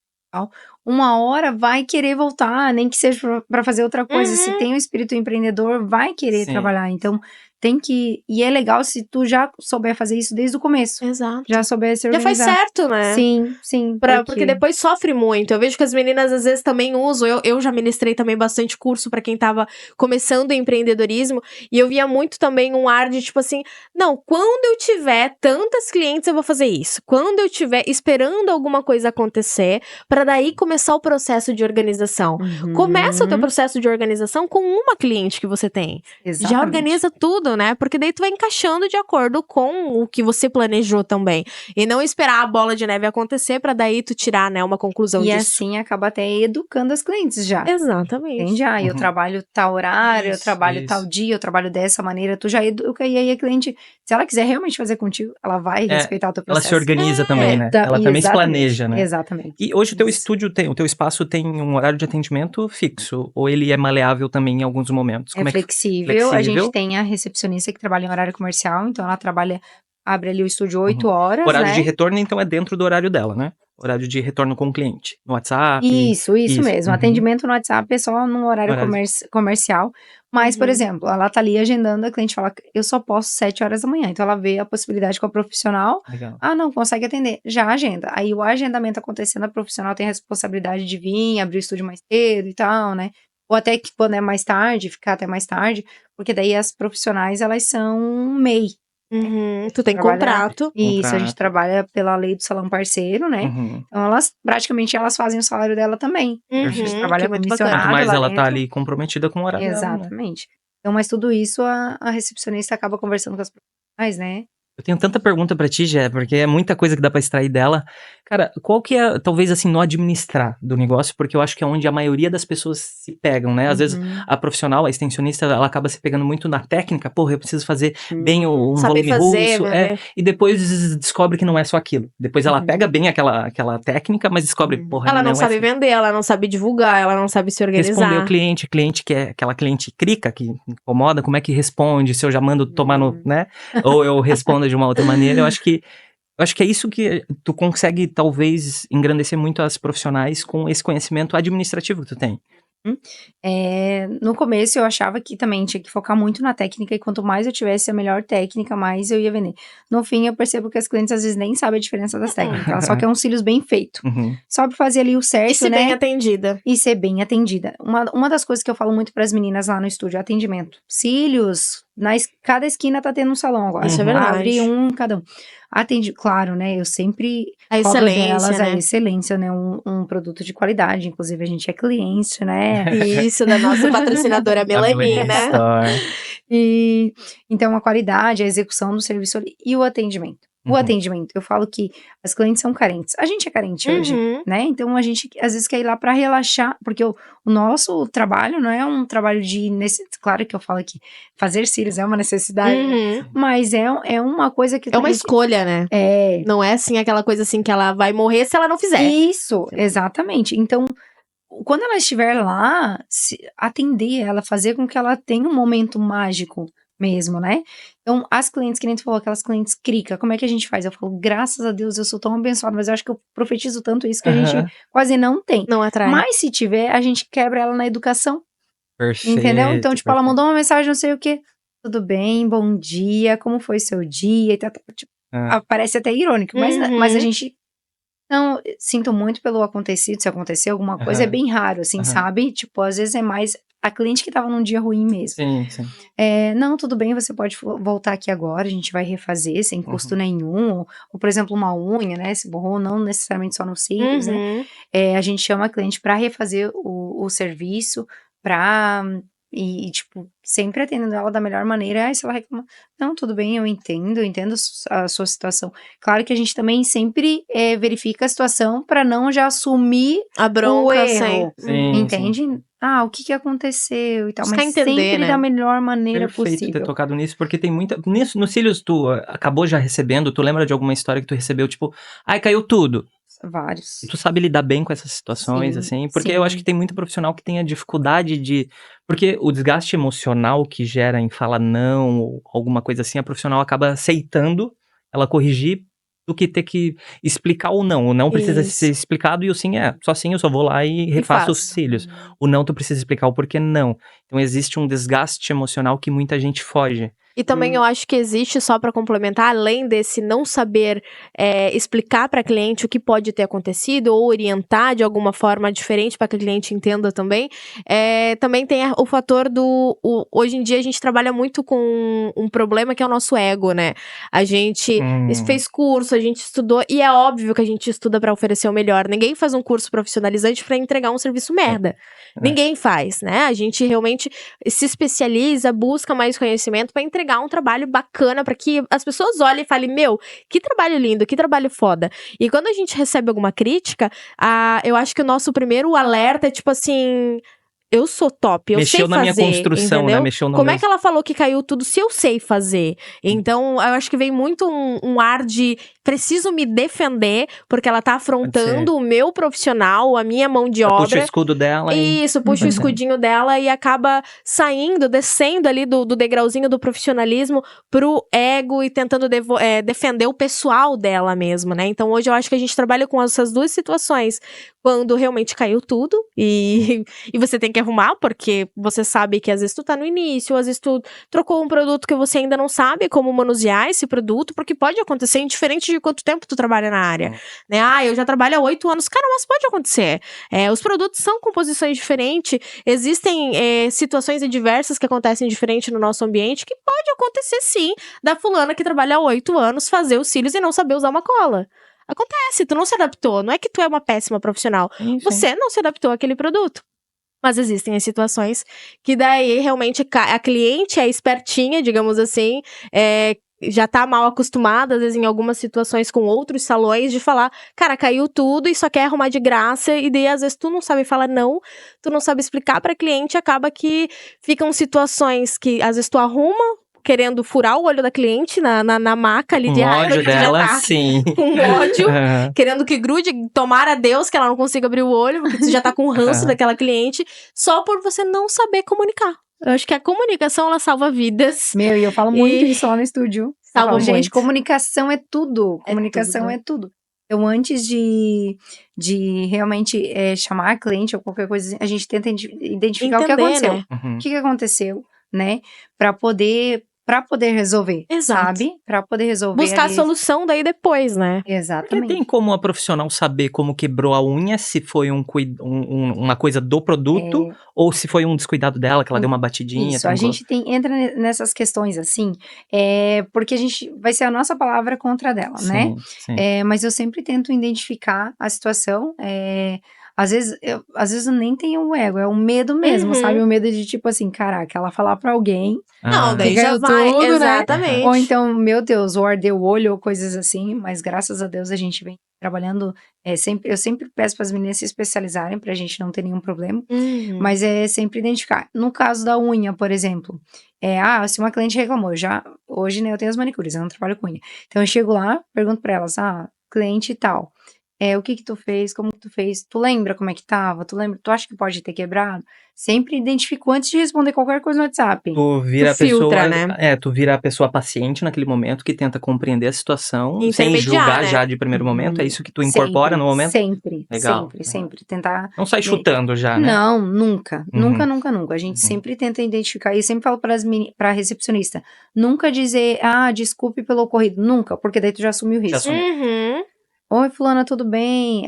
uma hora vai querer voltar, nem que seja para fazer outra coisa. Se tem um espírito empreendedor, vai querer Sim. trabalhar. Então, tem que... E é legal se tu já souber fazer isso desde o começo. Exato. Já souber se Já faz organizar. certo, né? Sim. Porque depois sofre muito. Eu vejo que as meninas às vezes também usam. Eu já ministrei também bastante curso pra quem tava começando em empreendedorismo. E eu via muito também um ar de tipo assim: não, quando eu tiver tantas clientes, eu vou fazer isso. Quando eu tiver esperando alguma coisa acontecer, pra daí começar o processo de organização. Começa o teu processo de organização com uma cliente que você tem. Exatamente. Já organiza tudo, né? Porque daí tu vai encaixando de acordo com o que você planejou também. E não esperar a bola de neve acontecer pra daí tu tirar, né, uma conclusão E disso. assim acaba até educando as clientes já. Exatamente. Entende? Eu trabalho tal horário, eu trabalho tal dia, eu trabalho dessa maneira. Tu já educa e aí a cliente, se ela quiser realmente fazer contigo, ela vai respeitar o teu Ela processo. se organiza também, né? Ela também se planeja, né? Exatamente. E hoje o teu estúdio o teu espaço tem um horário de atendimento fixo? Ou ele é maleável também em alguns momentos? É flexível. A gente tem a recepcionista que trabalha em horário comercial, então ela abre ali o estúdio 8 horas, O horário né? de retorno, então, é dentro do horário dela, né? Horário de retorno com o cliente. No WhatsApp. Isso mesmo. Atendimento no WhatsApp é só num horário comercial. Mas, por exemplo, ela tá ali agendando, a cliente fala, eu só posso 7 horas da manhã. Então ela vê a possibilidade com a profissional. Legal. Não consegue atender. Já agenda. Aí o agendamento acontecendo, a profissional tem a responsabilidade de vir, abrir o estúdio mais cedo e tal, né? Ou até que quando é mais tarde, ficar até mais tarde. Porque daí as profissionais, elas são MEI. Tu tem contrato. Isso, a gente trabalha pela lei do salão parceiro, né? Então elas fazem o salário dela também. A gente trabalha comissionado. Mas lá ela dentro. tá ali comprometida com o horário dela, né? Exatamente. Então, mas tudo isso a recepcionista acaba conversando com as profissionais, né? Eu tenho tanta pergunta pra ti, Jé, porque é muita coisa que dá pra extrair dela. Cara, qual que é, talvez assim, no administrar do negócio, porque eu acho que é onde a maioria das pessoas se pegam, né? Às vezes a profissional, a extensionista, ela acaba se pegando muito na técnica, porra, eu preciso fazer bem um Saber volume fazer, russo, né? e depois descobre que não é só aquilo. Depois ela pega bem aquela técnica, mas descobre, porra, Ela não sabe é vender, ela não sabe divulgar, ela não sabe se responder organizar. o cliente que é aquela cliente crica, que incomoda, como é que responde, se eu já mando tomar no, né? Ou eu respondo de uma outra maneira, eu acho que é isso que tu consegue, talvez, engrandecer muito as profissionais com esse conhecimento administrativo que tu tem. No começo eu achava que também tinha que focar muito na técnica e quanto mais eu tivesse a melhor técnica, mais eu ia vender. No fim, eu percebo que as clientes às vezes nem sabem a diferença das técnicas, elas só querem uns cílios bem feito. Uhum. Só pra fazer ali o certo, E se né? bem atendida. E ser bem atendida. Uma das coisas que eu falo muito pras meninas lá no estúdio é atendimento. Cílios, cada esquina tá tendo um salão agora. Isso é verdade. Abre um em cada um. Claro, né? Eu sempre A cobro excelência, delas né? a excelência, né? Um produto de qualidade. Inclusive, a gente é cliente, né? Isso, da nossa patrocinadora Melanina. E então a qualidade, a execução do serviço ali e o atendimento. O Uhum. atendimento, eu falo que as clientes são carentes. A gente é carente hoje, Uhum. né? Então a gente às vezes quer ir lá pra relaxar, porque o nosso trabalho não é um trabalho de claro que eu falo que fazer cílios é uma necessidade, Uhum. mas é uma coisa que É uma escolha, né? é Não é assim aquela coisa assim que ela vai morrer se ela não fizer. isso, exatamente. Então, quando ela estiver lá, atender ela, fazer com que ela tenha um momento mágico mesmo, né? Então, as clientes, que nem tu falou, aquelas clientes crica, como é que a gente faz? Eu falo, graças a Deus, eu sou tão abençoada, mas eu acho que eu profetizo tanto isso que a gente quase não tem. Não atrai. Mas se tiver, a gente quebra ela na educação, Perfeito. entendeu? Então, tipo, ela perfeito. mandou uma mensagem, não sei o quê. Tudo bem, bom dia, como foi seu dia? E tá, tipo, parece até irônico, mas a gente... Não, sinto muito pelo acontecido, se acontecer alguma coisa, é bem raro, assim, sabe? Tipo, às vezes é mais a cliente que tava num dia ruim mesmo. Sim, sim. Não, tudo bem, você pode voltar aqui agora, a gente vai refazer sem custo nenhum. Ou, por exemplo, uma unha, né? Se borrou, não necessariamente só nos cílios, né? A gente chama a cliente pra refazer o serviço, e, tipo, sempre atendendo ela da melhor maneira. Aí, se ela reclama, não, tudo bem, eu entendo a sua situação. Claro que a gente também sempre verifica a situação pra não já assumir A bronca, o erro, Sim, entende? sim. O que aconteceu e tal, Buscar mas entender, sempre né? da melhor maneira Perfeito ter possível. tocado nisso, porque tem muita... Nos cílios, tu acabou já recebendo, tu lembra de alguma história que tu recebeu, tipo, ai, caiu tudo. Vários. E tu sabe lidar bem com essas situações, Sim, assim? Porque sim. eu acho que tem muito profissional que tem a dificuldade de... Porque o desgaste emocional que gera em falar não, ou alguma coisa assim, a profissional acaba aceitando ela corrigir do que ter que explicar o não. O não precisa Isso. ser explicado e o sim só sim, eu só vou lá e refaço os faço. cílios. O não tu precisa explicar o porquê não. Então existe um desgaste emocional que muita gente foge. E também eu acho que existe, só pra complementar, além desse não saber explicar pra cliente o que pode ter acontecido ou orientar de alguma forma diferente pra que a cliente entenda também, também tem o fator hoje em dia a gente trabalha muito com um problema que é o nosso ego, né? A gente fez curso, a gente estudou, e é óbvio que a gente estuda pra oferecer o melhor. Ninguém faz um curso profissionalizante pra entregar um serviço merda. Ninguém faz, né? A gente realmente se especializa, busca mais conhecimento pra entregar um trabalho bacana pra que as pessoas olhem e falem, meu, que trabalho lindo, que trabalho foda. E quando a gente recebe alguma crítica, eu acho que o nosso primeiro alerta é tipo assim... Eu sou top, eu Mexeu sei na fazer, minha construção, entendeu? né? Mexeu no Como é meu... que ela falou que caiu tudo se eu sei fazer? Então, eu acho que vem muito um ar de preciso me defender, porque ela tá afrontando o meu profissional, a minha mão de obra. Puxa o escudo dela Isso, puxa o escudinho dela e acaba saindo, descendo ali do degrauzinho do profissionalismo pro ego e tentando defender o pessoal dela mesmo, né? Então, hoje eu acho que a gente trabalha com essas duas situações. Quando realmente caiu tudo e você tem que arrumar, porque você sabe que às vezes tu tá no início, às vezes tu trocou um produto que você ainda não sabe como manusear esse produto, porque pode acontecer indiferente de quanto tempo tu trabalha na área, né? Eu já trabalho há 8 anos, cara, mas pode acontecer. Os produtos são composições diferentes, existem situações adversas que acontecem diferente no nosso ambiente, que pode acontecer sim, da fulana que trabalha há 8 anos fazer os cílios e não saber usar uma cola. Acontece, tu não se adaptou, não é que tu é uma péssima profissional, você não se adaptou àquele produto. Mas existem as situações que daí realmente a cliente é espertinha, digamos assim, já tá mal acostumada, às vezes em algumas situações com outros salões, de falar, cara, caiu tudo e só quer arrumar de graça, e daí às vezes tu não sabe falar não, tu não sabe explicar pra cliente, acaba que ficam situações que às vezes tu arruma, querendo furar o olho da cliente na maca ali Com de raiva, ódio que tu já dela, tá sim. com ódio, Aham. querendo que grude, tomara a Deus que ela não consiga abrir o olho, porque tu já tá com o ranço Aham. daquela cliente, só por você não saber comunicar. Eu acho que a comunicação, ela salva vidas. Meu, e eu falo muito E- isso lá no estúdio. Eu Salva falo, gente, muito. comunicação é tudo. É Comunicação tudo. é tudo. Então, antes de realmente chamar a cliente ou qualquer coisa, a gente tenta identificar o que Entender, aconteceu. né? Uhum. O que aconteceu, né? Pra poder resolver, Exato. sabe? Pra poder resolver Buscar a ali. solução daí depois, né? Porque Exatamente. tem como a profissional saber como quebrou a unha, se foi uma coisa do produto, ou se foi um descuidado dela, que ela deu uma batidinha, Isso, a trancou. gente entra nessas questões assim, porque a gente vai ser a nossa palavra contra a dela, né? Sim. Mas eu sempre tento identificar a situação. Às vezes eu nem tenho o ego, é o medo mesmo, Uhum. sabe? O medo de tipo assim, caraca, ela falar pra alguém, Não, daí que já ganhou vai. tudo, né? Exatamente. ou então, meu Deus, ou ardeu o olho, ou coisas assim. Mas graças a Deus a gente vem trabalhando. Eu sempre peço para as meninas se especializarem pra gente não ter nenhum problema. Uhum. Mas é sempre identificar. No caso da unha, por exemplo, se uma cliente reclamou, hoje, né, eu tenho as manicures, eu não trabalho com unha. Então eu chego lá, pergunto pra elas, cliente e tal, o que tu fez, como que tu fez, tu lembra como é que tava, tu acha que pode ter quebrado? Sempre identifico antes de responder qualquer coisa no WhatsApp. Tu vira Tu a pessoa, filtra, né? tu vira a pessoa paciente naquele momento, que tenta compreender a situação, sem Intermediar, julgar né? já de primeiro momento, é isso que tu incorpora no momento? Legal. Sempre, tentar... Não sai chutando já, né? Não, nunca. Uhum. Nunca. A gente Uhum. sempre tenta identificar. E sempre falo pra recepcionista, nunca dizer, desculpe pelo ocorrido. Nunca, porque daí tu já assumiu o risco. assumiu. Uhum. Oi, fulana, tudo bem?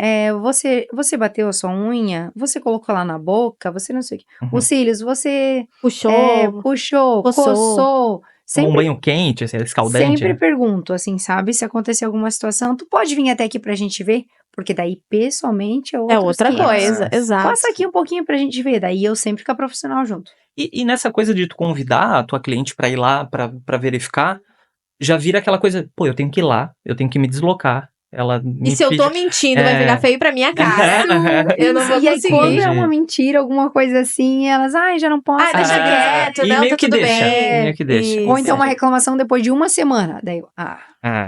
Você bateu a sua unha? Você colocou lá na boca? Você não sei o quê. Uhum. Os cílios, você Puxou. puxou, coçou. coçou. Tomou um banho quente, assim, escaldante, Sempre né? pergunto, assim, sabe? Se acontecer alguma situação, tu pode vir até aqui pra gente ver? Porque daí, pessoalmente, é É outros outra 500. coisa, exato. Passa aqui um pouquinho pra gente ver. Daí eu sempre com a profissional junto. E nessa coisa de tu convidar a tua cliente pra ir lá, pra verificar, já vira aquela coisa, pô, eu tenho que ir lá, eu tenho que me deslocar. Ela me E se eu tô pediu- mentindo, vai ficar feio pra minha cara. Eu não vou E aí, conseguir. quando é uma mentira, alguma coisa assim, elas, já não posso. Deixa Ah, quieto, e não, meio tá que tudo deixa, bem. meio que deixa. Isso. Ou então uma reclamação depois de uma semana. Daí eu,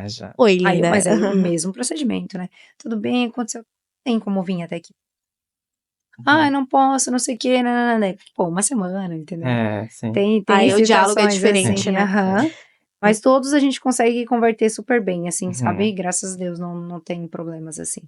Já. Oi, linda. mas é o mesmo procedimento, né? Tudo bem, aconteceu. Tem como vir até aqui. Não posso, não sei o quê. Não. Daí, pô, uma semana, entendeu? Sim. Tem Aí o diálogo é situações diferente, assim, né? aham. Mas todos a gente consegue converter super bem, assim, Uhum. sabe? Graças a Deus não tem problemas assim,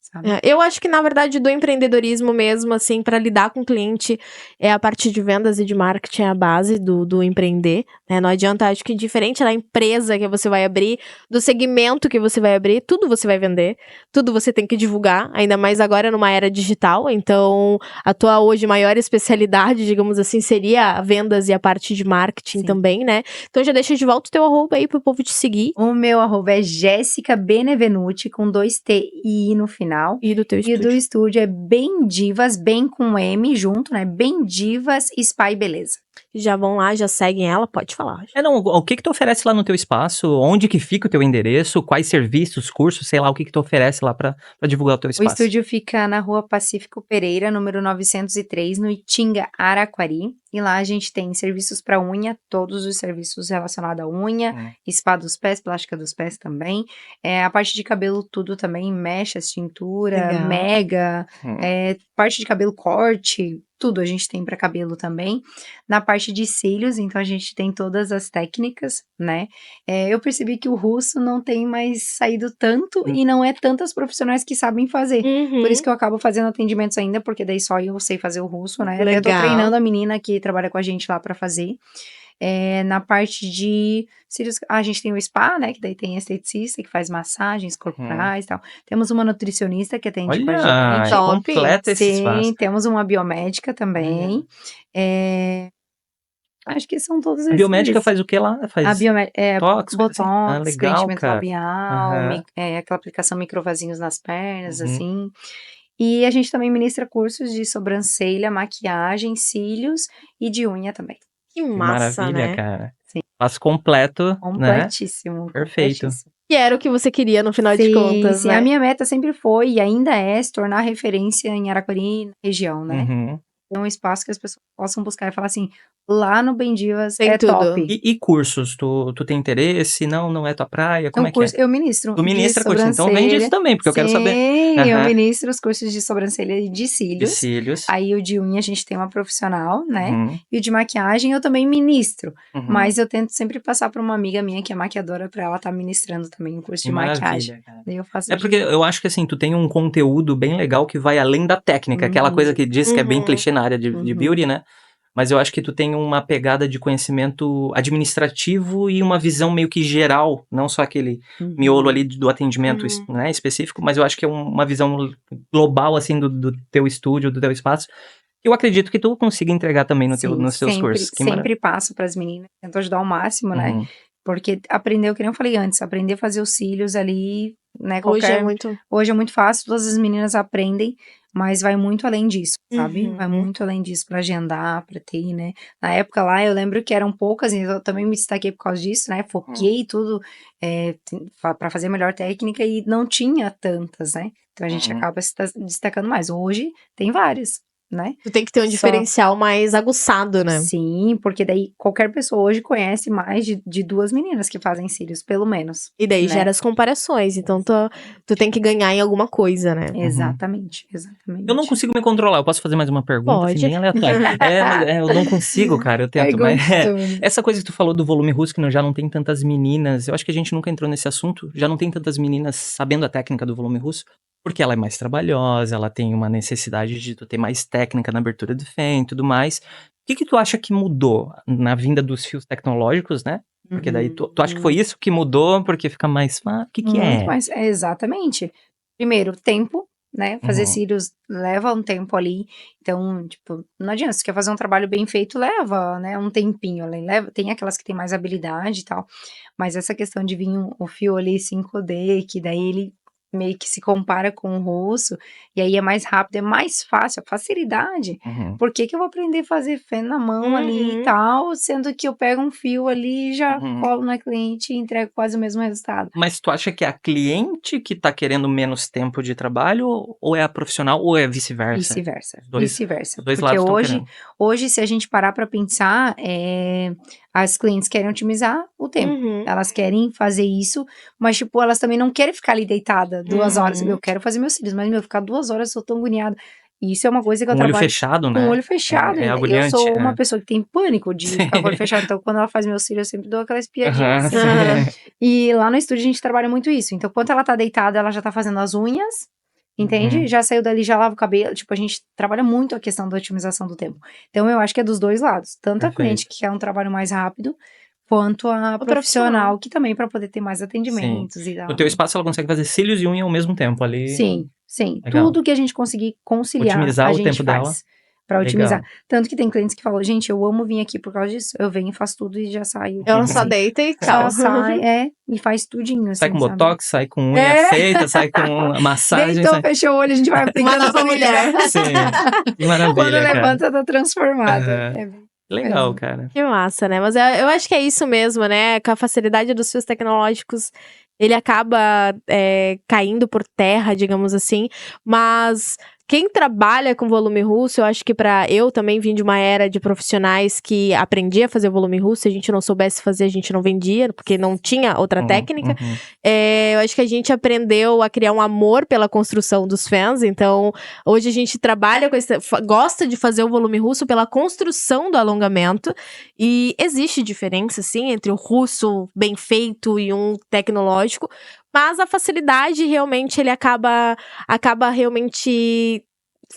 sabe? Eu acho que, na verdade, do empreendedorismo mesmo, assim, pra lidar com o cliente, a parte de vendas e de marketing é a base do empreender, né? Não adianta, acho que diferente da empresa que você vai abrir, do segmento que você vai abrir, tudo você vai vender, tudo você tem que divulgar, ainda mais agora numa era digital, então a tua hoje maior especialidade, digamos assim, seria a vendas e a parte de marketing Sim. também, né? Então já deixa de volta o teu arroba aí pro povo te seguir. O meu arroba é Jéssica Benevenuti, com 2 T e I no final. E do teu E o estúdio. do estúdio é Bem Divas, bem com M junto, né? Bem Divas, Spa e Beleza. Já vão lá, já seguem ela, pode falar. O que tu oferece lá no teu espaço? Onde que fica o teu endereço? Quais serviços, cursos, sei lá, o que tu oferece lá pra divulgar o teu O espaço? estúdio fica na Rua Pacífico Pereira, número 903, no Itinga, Araquari. E lá a gente tem serviços para unha, todos os serviços relacionados à unha, spa dos pés, plástica dos pés também. A parte de cabelo, tudo também, mechas, tintura, Legal. mega, parte de cabelo, corte, tudo a gente tem para cabelo também. Na parte de cílios, então a gente tem todas as técnicas, né? Eu percebi que o russo não tem mais saído tanto e não é tantas profissionais que sabem fazer. Uhum. Por isso que eu acabo fazendo atendimentos ainda, porque daí só eu sei fazer o russo, né? Legal. Eu tô treinando a menina que trabalha com a gente lá pra fazer. Na parte de cílios, a gente tem o spa, né? Que daí tem esteticista que faz massagens corporais e tal. Temos uma nutricionista que atende com a Olha, gente. Top. completa esse espaço. Sim, temos uma biomédica também. Acho que são todos esses. A biomédica faz o que lá? Faz A biomédica botox, coisa assim? botox, Legal, preenchimento cara. labial, Aham. aquela aplicação microvasinhos nas pernas, Uhum. assim. E a gente também ministra cursos de sobrancelha, maquiagem, cílios e de unha também. Que Que massa, maravilha, né? cara. Sim. Espaço completo, né? Completíssimo. Perfeito. completíssimo. Que era o que você queria no final de Sim, contas, sim. né? A minha meta sempre foi e ainda é se tornar referência em Araquari, na região, né? Uhum. É um espaço que as pessoas possam buscar e falar assim, lá no Bem Divas Tem é tudo. top. E cursos? Tu tem interesse? Não é tua praia? Como é que é? Eu ministro Tu de ministra curso, então vende isso sobrancelha. também, porque eu quero saber. Sim, eu Aham. ministro os cursos de sobrancelha e de De cílios. cílios. Aí o de unha a gente tem uma profissional, né? Uhum, E o de maquiagem eu também ministro. uhum. Mas eu tento sempre passar para uma amiga minha que é maquiadora pra ela estar ministrando também o curso Que de maquiagem. maravilha, cara. Daí eu faço É porque eu acho que assim, tu tem um conteúdo bem legal que vai além da técnica, aquela Uhum. coisa que diz que é bem Uhum. clichê na área de Uhum. beauty, né? Mas eu acho que tu tem uma pegada de conhecimento administrativo e uma visão meio que geral, não só aquele Uhum. miolo ali do atendimento, Uhum. né, específico, mas eu acho que é uma visão global, assim, do teu estúdio, do teu espaço, que eu acredito que tu consiga entregar também no Sim, nos teus cursos. Que sempre passo para as meninas, tento ajudar ao máximo, né? Uhum. Porque aprender, que nem eu falei antes, aprender a fazer os cílios ali, né? Hoje é muito. Hoje é muito fácil, todas as meninas aprendem, mas vai muito além disso, sabe? Vai Uhum. muito além disso pra agendar, pra ter, né? Na época lá, eu lembro que eram poucas, e eu também me destaquei por causa disso, né? Foquei tudo pra fazer a melhor técnica e não tinha tantas, né? Então a gente Uhum. acaba se destacando mais. Hoje tem várias, né? Tu tem que ter um Só- diferencial mais aguçado, né? Sim, porque daí qualquer pessoa hoje conhece mais de duas meninas que fazem cílios, pelo menos. E daí né? gera as comparações. Então tu tem que ganhar em alguma coisa, né? Exatamente, exatamente. Eu não consigo me controlar. Eu posso fazer mais uma pergunta, assim, Pode. bem aleatória. Mas eu não consigo, cara. Eu tento. Mas gostoso. essa coisa que tu falou do volume russo, que já não tem tantas meninas. Eu acho que a gente nunca entrou nesse assunto. Já não tem tantas meninas sabendo a técnica do volume russo. Porque ela é mais trabalhosa, ela tem uma necessidade de tu ter mais técnica na abertura do fem e tudo mais. O que tu acha que mudou na vinda dos fios tecnológicos, né? Porque daí tu acha que foi isso que mudou, porque fica mais. O que é? Muito mais, exatamente. Primeiro, tempo, né? Fazer Uhum. cílios leva um tempo ali. Então, tipo, não adianta. Se quer fazer um trabalho bem feito, leva, né? Um tempinho ali. Tem aquelas que tem mais habilidade e tal. Mas essa questão de vir o fio ali 5D, que daí ele meio que se compara com o rosto, e aí é mais rápido, é mais fácil, a facilidade. Uhum. Por que eu vou aprender a fazer fé na mão ali e tal, sendo que eu pego um fio ali e já colo na cliente e entrego quase o mesmo resultado? Mas tu acha que é a cliente que tá querendo menos tempo de trabalho, ou é a profissional, ou é vice-versa? Vice-versa. Os Vice-versa. dois Porque lados estão querendo. hoje, se a gente parar para pensar, as clientes querem otimizar o tempo. Uhum. Elas querem fazer isso, mas, tipo, elas também não querem ficar ali deitada 2 horas. Eu quero fazer meus cílios, mas, ficar 2 horas eu sou tão agoniada. E isso é uma coisa que eu Com o olho trabalho fechado, com né? o olho fechado É ainda. E eu agoniante. sou uma pessoa que tem pânico de ficar com o olho fechado. Então, quando ela faz meus cílios, eu sempre dou aquela espiadinha. Aham, assim. sim. E lá no estúdio a gente trabalha muito isso. Então, quando ela tá deitada, ela já tá fazendo as unhas, entende? Uhum. Já saiu dali, já lava o cabelo. Tipo, a gente trabalha muito a questão da otimização do tempo. Então, eu acho que é dos dois lados. Tanto a Perfeito. cliente que quer um trabalho mais rápido, quanto a O profissional, que também para poder ter mais Sim. atendimentos e tal. No teu espaço ela consegue fazer cílios e unha ao mesmo tempo ali. Sim, sim. Legal. Tudo que a gente conseguir conciliar, Otimizar a o gente tempo dela. faz. Pra Legal. otimizar. Tanto que tem clientes que falam, gente, eu amo vir aqui por causa disso. Eu venho, faço tudo e já saio. Ela só assim. deita e tchau. Só sai, e faz tudinho, assim, Sai com sabe? botox, sai com unha feita, sai com massagem. Deitou, Sai... fechou o olho, a gente vai aplicando Uma nova mulher. Sim. Que maravilha, Quando cara. levanta, tá transformado. Aham. É bem Legal, mesmo. cara. Que massa, né? Mas eu acho que é isso mesmo, né? Com a facilidade dos fios tecnológicos, ele acaba caindo por terra, digamos assim. Mas quem trabalha com volume russo, eu acho que eu também vim de uma era de profissionais que aprendia a fazer volume russo. Se a gente não soubesse fazer, a gente não vendia, porque não tinha outra técnica. Eu acho que a gente aprendeu a criar um amor pela construção dos fãs. Então, hoje a gente trabalha com gosta de fazer o volume russo pela construção do alongamento. E existe diferença, sim, entre o russo bem feito e um tecnológico. Mas a facilidade, realmente, ele acaba realmente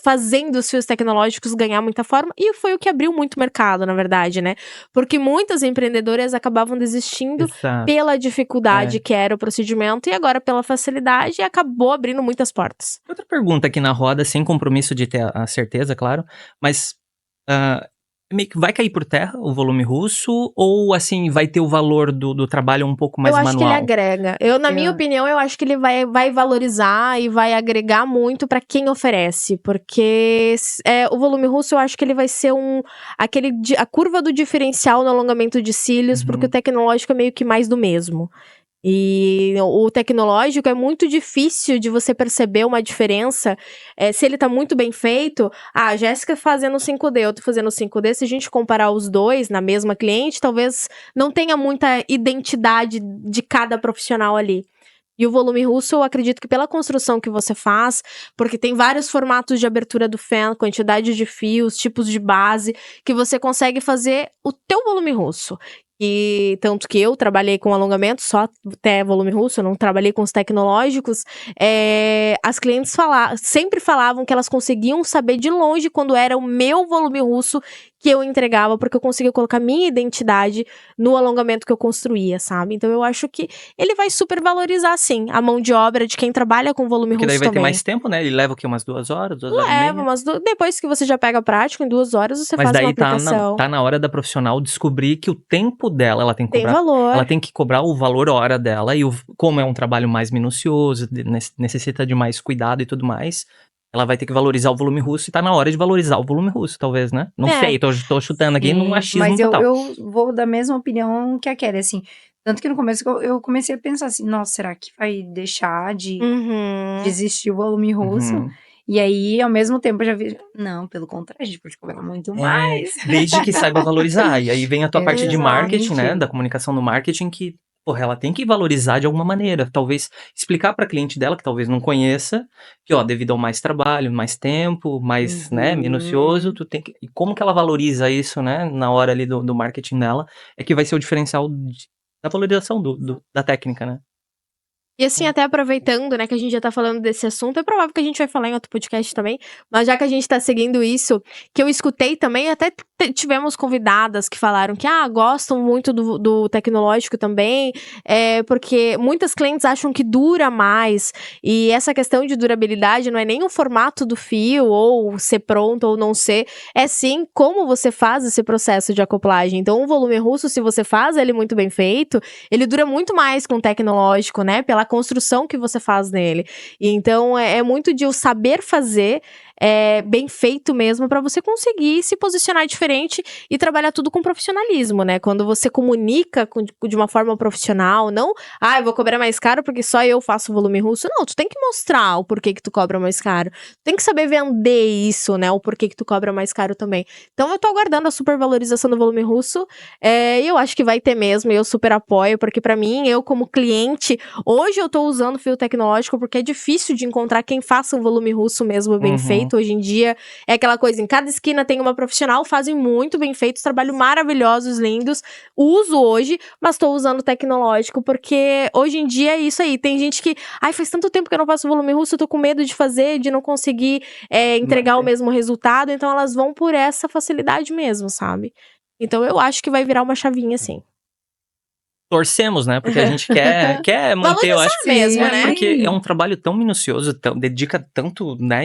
fazendo os fios tecnológicos ganhar muita forma. E foi o que abriu muito mercado, na verdade, né? Porque muitas empreendedoras acabavam desistindo Exato. pela dificuldade que era o procedimento. E agora, pela facilidade, acabou abrindo muitas portas. Outra pergunta aqui na roda, sem compromisso de ter a certeza, claro. Mas meio que vai cair por terra o volume russo? Ou, assim, vai ter o valor do trabalho um pouco mais Eu acho manual? que ele agrega. Na minha opinião, eu acho que ele vai valorizar e vai agregar muito pra quem oferece. Porque o volume russo, eu acho que ele vai ser a curva do diferencial no alongamento de cílios, porque o tecnológico é meio que mais do mesmo. E o tecnológico é muito difícil de você perceber uma diferença. Se ele tá muito bem feito, a Jéssica fazendo 5D, eu tô fazendo 5D, se a gente comparar os dois na mesma cliente, talvez não tenha muita identidade de cada profissional ali. E o volume russo, eu acredito que pela construção que você faz, porque tem vários formatos de abertura do fan, quantidade de fios, tipos de base, que você consegue fazer o teu volume russo. E tanto que eu trabalhei com alongamento, só até volume russo, eu não trabalhei com os tecnológicos. As clientes sempre falavam que elas conseguiam saber de longe quando era o meu volume russo que eu entregava, porque eu conseguia colocar minha identidade no alongamento que eu construía, sabe? Então eu acho que ele vai super valorizar, sim, a mão de obra de quem trabalha com volume Porque russo daí vai ter também. mais tempo, né? Ele leva o quê? Umas 2 horas, 2 horas e meia? Leva, mas depois que você já pega a prática, em 2 horas você Mas faz uma daí aplicação. tá na hora da profissional descobrir que o tempo dela, ela tem que Tem cobrar. valor. Ela tem que cobrar o valor hora dela. E como é um trabalho mais minucioso, necessita de mais cuidado e tudo mais, ela vai ter que valorizar o volume russo. E tá na hora de valorizar o volume russo, talvez, né? Não sei, tô chutando aqui num achismo Mas total. eu vou da mesma opinião que a Kelly, assim. Tanto que no começo eu comecei a pensar assim, nossa, será que vai deixar de existir o volume russo? Uhum. E aí, ao mesmo tempo, eu já vi, não, pelo contrário, a gente pode cobrar muito mais. Desde que saiba valorizar. E aí vem a tua parte de marketing, né? Exatamente. Da comunicação no marketing, que, porra, ela tem que valorizar de alguma maneira. Talvez explicar pra cliente dela, que talvez não conheça, que, ó, devido ao mais trabalho, mais tempo, mais, né, minucioso, tu tem que. E como que ela valoriza isso, né? Na hora ali do marketing dela, é que vai ser o diferencial da valorização da técnica, né? E assim, até aproveitando, né, que a gente já tá falando desse assunto, é provável que a gente vai falar em outro podcast também, mas já que a gente tá seguindo isso, que eu escutei também, até tivemos convidadas que falaram que, gostam muito do tecnológico também, porque muitas clientes acham que dura mais, e essa questão de durabilidade não é nem o formato do fio, ou ser pronto ou não ser, é sim como você faz esse processo de acoplagem. Então, o volume russo, se você faz ele muito bem feito, ele dura muito mais com o tecnológico, né, pela construção que você faz nele. E então, é muito de o saber fazer bem feito mesmo, pra você conseguir se posicionar diferente e trabalhar tudo com profissionalismo, né? Quando você comunica de uma forma profissional, não, eu vou cobrar mais caro porque só eu faço volume russo. Não, tu tem que mostrar o porquê que tu cobra mais caro. Tu tem que saber vender isso, né? O porquê que tu cobra mais caro também. Então, eu tô aguardando a supervalorização do volume russo. E eu acho que vai ter mesmo, e eu super apoio, porque pra mim, eu como cliente, hoje eu tô usando fio tecnológico porque é difícil de encontrar quem faça um volume russo mesmo bem feito. Hoje em dia, é aquela coisa, em cada esquina tem uma profissional, fazem muito bem feitos, trabalhos maravilhosos, lindos. Uso hoje, mas tô usando tecnológico, porque hoje em dia é isso aí. Tem gente que, faz tanto tempo que eu não faço volume russo, eu tô com medo de fazer, de não conseguir entregar o mesmo resultado, então elas vão por essa facilidade mesmo, sabe? Então eu acho que vai virar uma chavinha, assim. Torcemos, né? Porque a gente quer manter, eu acho. Mesmo, né? Porque é um trabalho tão minucioso, dedica tanto, né,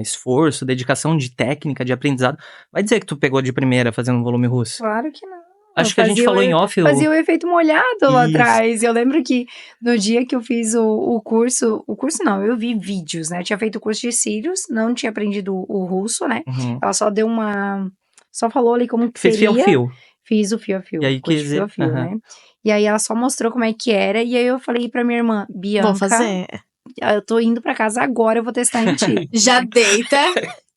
esforço, dedicação de técnica, de aprendizado. Vai dizer que tu pegou de primeira fazendo um volume russo? Claro que não. Acho que a gente falou em off. Fazia o efeito molhado lá Isso. atrás. Eu lembro que no dia que eu fiz o curso não, eu vi vídeos, né? Eu tinha feito o curso de cílios, não tinha aprendido o russo, né? Ela só deu só falou ali como que Fez seria. fio a fio. Fiz o fio a fio. E aí curso de fio a fio, né? E aí ela só mostrou como é que era, e aí eu falei pra minha irmã, Bianca, vou fazer. Eu tô indo pra casa agora, eu vou testar em ti. Já deita.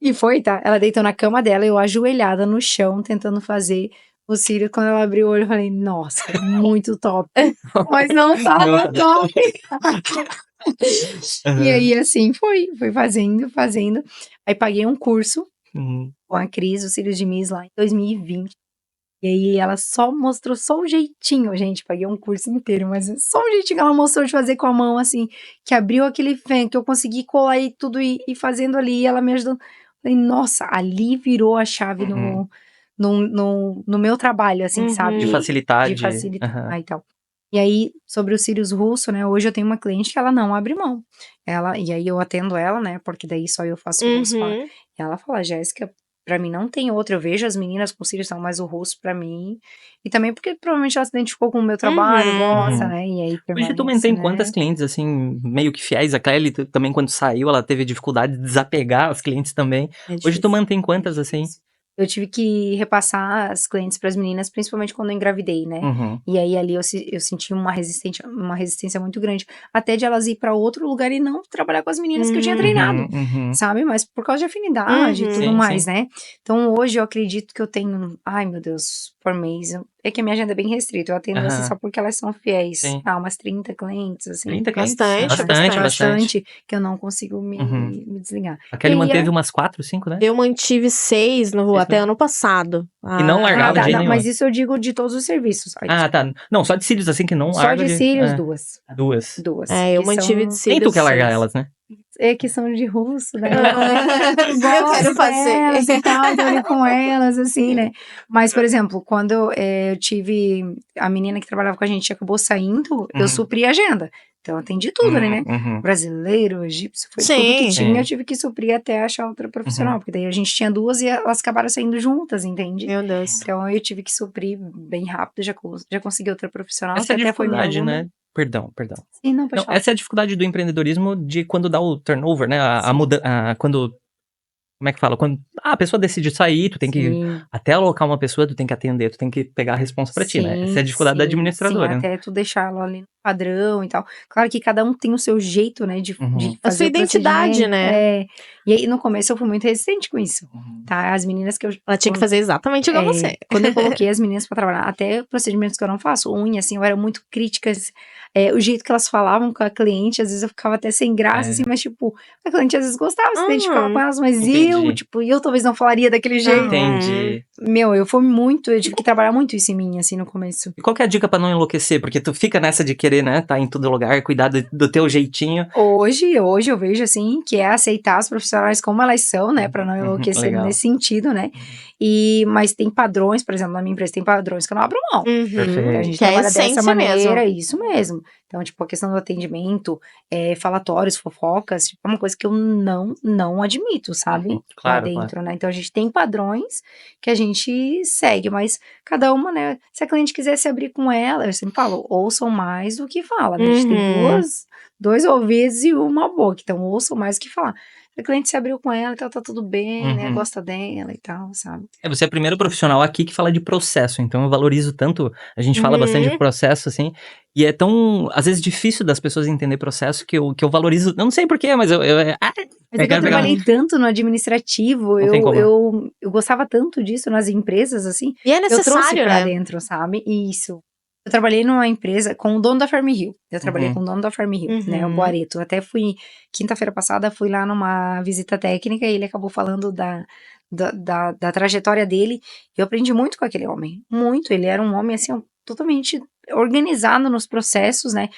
E foi, tá? Ela deitou na cama dela, eu ajoelhada no chão, tentando fazer o cílio. Quando ela abriu o olho, eu falei, nossa, muito top. Mas não tava top. E aí, assim, foi fazendo. Aí paguei um curso com a Cris, os cílios de Miss, lá em 2020. E aí ela só mostrou só um jeitinho, gente, paguei um curso inteiro, mas só um jeitinho que ela mostrou de fazer com a mão, assim, que abriu aquele fã, que eu consegui colar e tudo e fazendo ali, e ela me ajudando. Falei, nossa, ali virou a chave no meu trabalho, assim, sabe? De facilitar. De facilitar e tal. E aí, sobre os cílios russo, né, hoje eu tenho uma cliente que ela não abre mão. E aí eu atendo ela, né, porque daí só eu faço isso. E ela fala, Jéssica, pra mim não tem outra. Eu vejo as meninas com cílios e tal, mas o rosto pra mim. E também porque provavelmente ela se identificou com o meu trabalho, gosta, Uhum. né? E aí Hoje tu permanece, mantém né? quantas clientes, assim, meio que fiéis? A Kelly também, quando saiu, ela teve dificuldade de desapegar as clientes também. É Hoje tu difícil. mantém quantas, assim? Eu tive que repassar as clientes para as meninas, principalmente quando eu engravidei, né? Uhum. E aí ali eu senti uma resistência muito grande, até de elas ir para outro lugar e não trabalhar com as meninas que eu tinha treinado, Uhum. sabe? Mas por causa de afinidade e Uhum. tudo Sim, mais, sim. né? Então hoje eu acredito que eu tenho, ai meu Deus, por mês. É que a minha agenda é bem restrita, eu atendo assim Aham. só porque elas são fiéis. Sim. umas 30 clientes, assim. 30 clientes? Bastante, Bastante. Bastante, que eu não consigo Uhum. me desligar. A Kelly E aí, manteve umas 4, 5, né? Eu mantive 6 Seis, até né? ano passado. E não largava de tá, nenhuma. mas isso eu digo de todos os serviços. Ai, Ah, tá. Não, só de cílios, assim, que não Só larga de de... cílios, É, 2. duas. Eu Que mantive de são, Nem tu cílios quer largar 6. elas, né? que são de russo, né? Eu quero fazer. Delas e tal, tô ali com elas, assim, né? Mas, por exemplo, quando eu tive a menina que trabalhava com a gente acabou saindo, eu Uhum. supri a agenda. Então, eu atendi tudo ali, né? Uhum. Brasileiro, egípcio, foi Sim. tudo que tinha, Sim. eu tive que suprir até achar outra profissional. Porque daí a gente tinha 2 e elas acabaram saindo juntas, entende? Meu Deus. Então, eu tive que suprir bem rápido, já consegui outra profissional, Essa que é a até foi minha dificuldade, aluna. né? Perdão. Sim, não, pode Não, falar. essa é a dificuldade do empreendedorismo de quando dá o turnover, né? Quando... Como é que fala? Quando a pessoa decide sair, tu tem que... Sim. Até alocar uma pessoa, tu tem que atender, tu tem que pegar a responsa pra ti, né? Essa é a dificuldade da Sim, administradora, né? até tu deixar ela ali no padrão e tal. Claro que cada um tem o seu jeito, né, de Uhum. A sua fazer o identidade, procedimento. né? E aí no começo eu fui muito resistente com isso, tá? As meninas que eu... Ela tinha que fazer exatamente igual você. Quando eu coloquei as meninas pra trabalhar, até procedimentos que eu não faço, unha, assim, eu era muito crítica, o jeito que elas falavam com a cliente, às vezes eu ficava até sem graça, assim, mas tipo, a cliente às vezes gostava, se identificava com elas, mas Entendi. eu talvez não falaria daquele jeito. Entendi. Eu tive que trabalhar muito isso em mim, assim, no começo. E qual que é a dica pra não enlouquecer? Porque tu fica nessa de querer, né, tá em todo lugar, cuidar do teu jeitinho. Hoje eu vejo, assim, que é aceitar as profissionais como elas são, né, pra não enlouquecer Legal. nesse sentido, né, mas tem padrões, por exemplo, na minha empresa tem padrões que eu não abro mão. Perfeito. Então, a gente Que é a trabalha dessa essência maneira, mesmo. isso mesmo. Então, tipo, a questão do atendimento, falatórios, fofocas, tipo, é uma coisa que eu não admito, sabe? Lá Claro, dentro, né? Então, a gente tem padrões que a gente segue, mas cada uma, né? Se a cliente quiser se abrir com ela, eu sempre falo, ouçam mais do que fala, né? A gente tem dois ouvidos e uma boca, então ouçam mais do que falar. Se a cliente se abriu com ela, então tá tudo bem, né? Gosta dela e tal, sabe? Você é o primeiro profissional aqui que fala de processo, então eu valorizo tanto, a gente fala bastante de processo, assim, e é tão, às vezes, difícil das pessoas entender processo que eu valorizo, eu não sei porquê, mas Mas é que eu trabalhei tanto no administrativo, Não tem como. eu gostava tanto disso nas empresas, assim, E é eu trouxe necessário, pra né? dentro, sabe? Isso. Eu trabalhei numa empresa com o dono da Farm Rio. Eu trabalhei com o dono da Farm Rio, né? O Boareto. Até quinta-feira passada, fui lá numa visita técnica e ele acabou falando da trajetória dele. Eu aprendi muito com aquele homem. Muito. Ele era um homem, assim, totalmente organizado nos processos, né?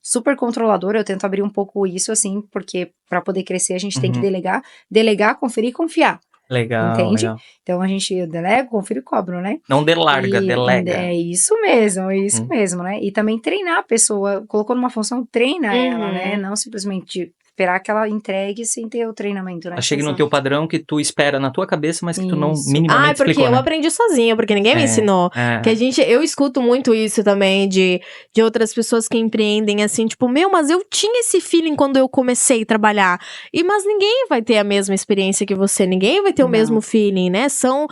Super controlador. Eu tento abrir um pouco isso, assim, porque para poder crescer a gente tem que delegar, conferir e confiar. Legal, Entende? legal. Então a gente delega, confere e cobra, né? Não delarga, delega. É isso mesmo, né? E também treinar a pessoa, colocou numa função, treina ela, né? Não simplesmente esperar que ela entregue sem ter o treinamento, né? Ela chega no teu padrão que tu espera na tua cabeça, mas que tu não Isso. minimamente Porque explicou, eu né? aprendi sozinha, porque ninguém me ensinou. Que eu escuto muito isso também de outras pessoas que empreendem assim, tipo, mas eu tinha esse feeling quando eu comecei a trabalhar. Mas ninguém vai ter a mesma experiência que você, ninguém vai ter o mesmo feeling, né? São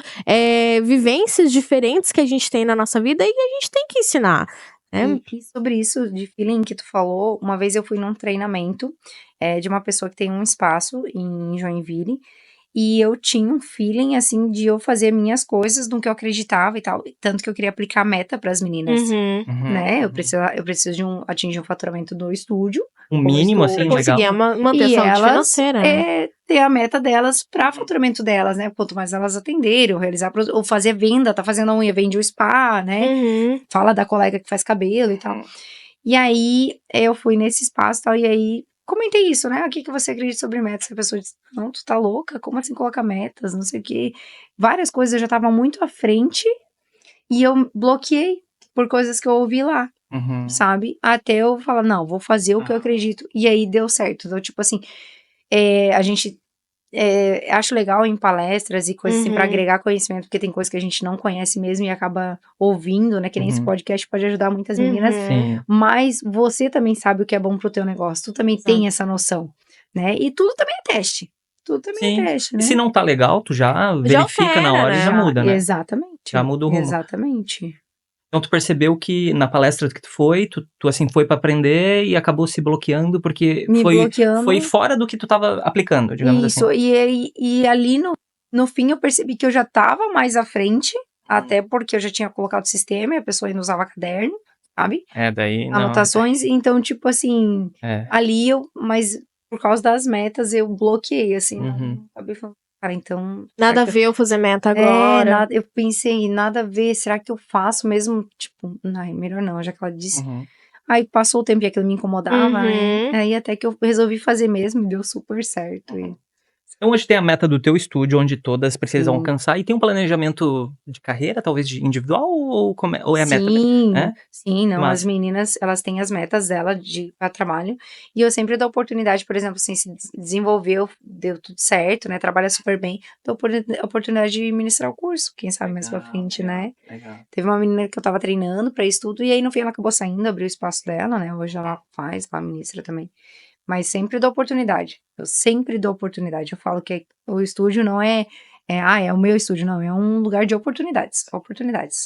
vivências diferentes que a gente tem na nossa vida e a gente tem que ensinar. E sobre isso de feeling que tu falou, uma vez eu fui num treinamento de uma pessoa que tem um espaço em Joinville, e eu tinha um feeling, assim, de eu fazer minhas coisas no que eu acreditava e tal, tanto que eu queria aplicar meta para as meninas, né? Eu preciso de atingir um faturamento do estúdio. Um mínimo, assim, legal. Conseguir manter E a saúde elas financeira. ter a meta delas para faturamento delas, né? Quanto mais elas atenderem, ou realizar, ou fazer venda, tá fazendo a unha, vende o spa, né? Fala da colega que faz cabelo e tal. E aí, eu fui nesse espaço e tal, e aí comentei isso, né? O que você acredita sobre metas? A pessoa disse, não, tu tá louca? Como assim coloca metas? Não sei o quê. Várias coisas eu já tava muito à frente e eu bloqueei por coisas que eu ouvi lá, sabe? Até eu falar, não, vou fazer o que eu acredito. E aí deu certo. Então, tipo assim, a gente acho legal em palestras e coisas assim pra Uhum. agregar conhecimento, porque tem coisas que a gente não conhece mesmo e acaba ouvindo, né? Que nem esse Uhum. podcast pode ajudar muitas meninas. Uhum. Sim. Mas você também sabe o que é bom pro teu negócio. Tu também tem essa noção, né? E tudo também é teste. Tudo também Sim. é teste, E né? se não tá legal, tu já verifica na altera, hora e já né? muda, né? Exatamente. Já muda o rumo. Exatamente. Então tu percebeu que na palestra que tu foi, tu assim foi pra aprender e acabou se bloqueando porque Me foi bloqueando. fora do que tu tava aplicando, digamos Isso. assim. E ali no fim eu percebi que eu já tava mais à frente, até porque eu já tinha colocado o sistema e a pessoa ainda usava caderno, sabe? Daí não. Anotações. Então, tipo assim, É. ali mas por causa das metas eu bloqueei, assim. Uhum. Não acabei falando, cara, então. Nada a será que ver eu fazer meta eu- agora. eu pensei, nada a ver, será que eu faço mesmo? Tipo, não, melhor não, já que ela disse. Uhum. Aí passou o tempo e aquilo me incomodava, né? Uhum. Aí até que eu resolvi fazer mesmo e deu super certo. E Então hoje tem a meta do teu estúdio, onde todas precisam Sim. alcançar, e tem um planejamento de carreira, talvez de individual, ou é a meta? Sim, É? sim, não, as Massa. meninas, elas têm as metas dela para trabalho, e eu sempre dou oportunidade, por exemplo, assim, se desenvolveu, deu tudo certo, né, trabalha super bem, dou oportunidade de ministrar o curso, quem sabe mais pra frente, né. Legal. Teve uma menina que eu tava treinando pra isso tudo, e aí no fim ela acabou saindo, abriu o espaço dela, né, hoje ela faz, ela ministra também. Mas sempre dou oportunidade, eu sempre dou oportunidade, eu falo que o estúdio não é o meu estúdio, não, é um lugar de oportunidades.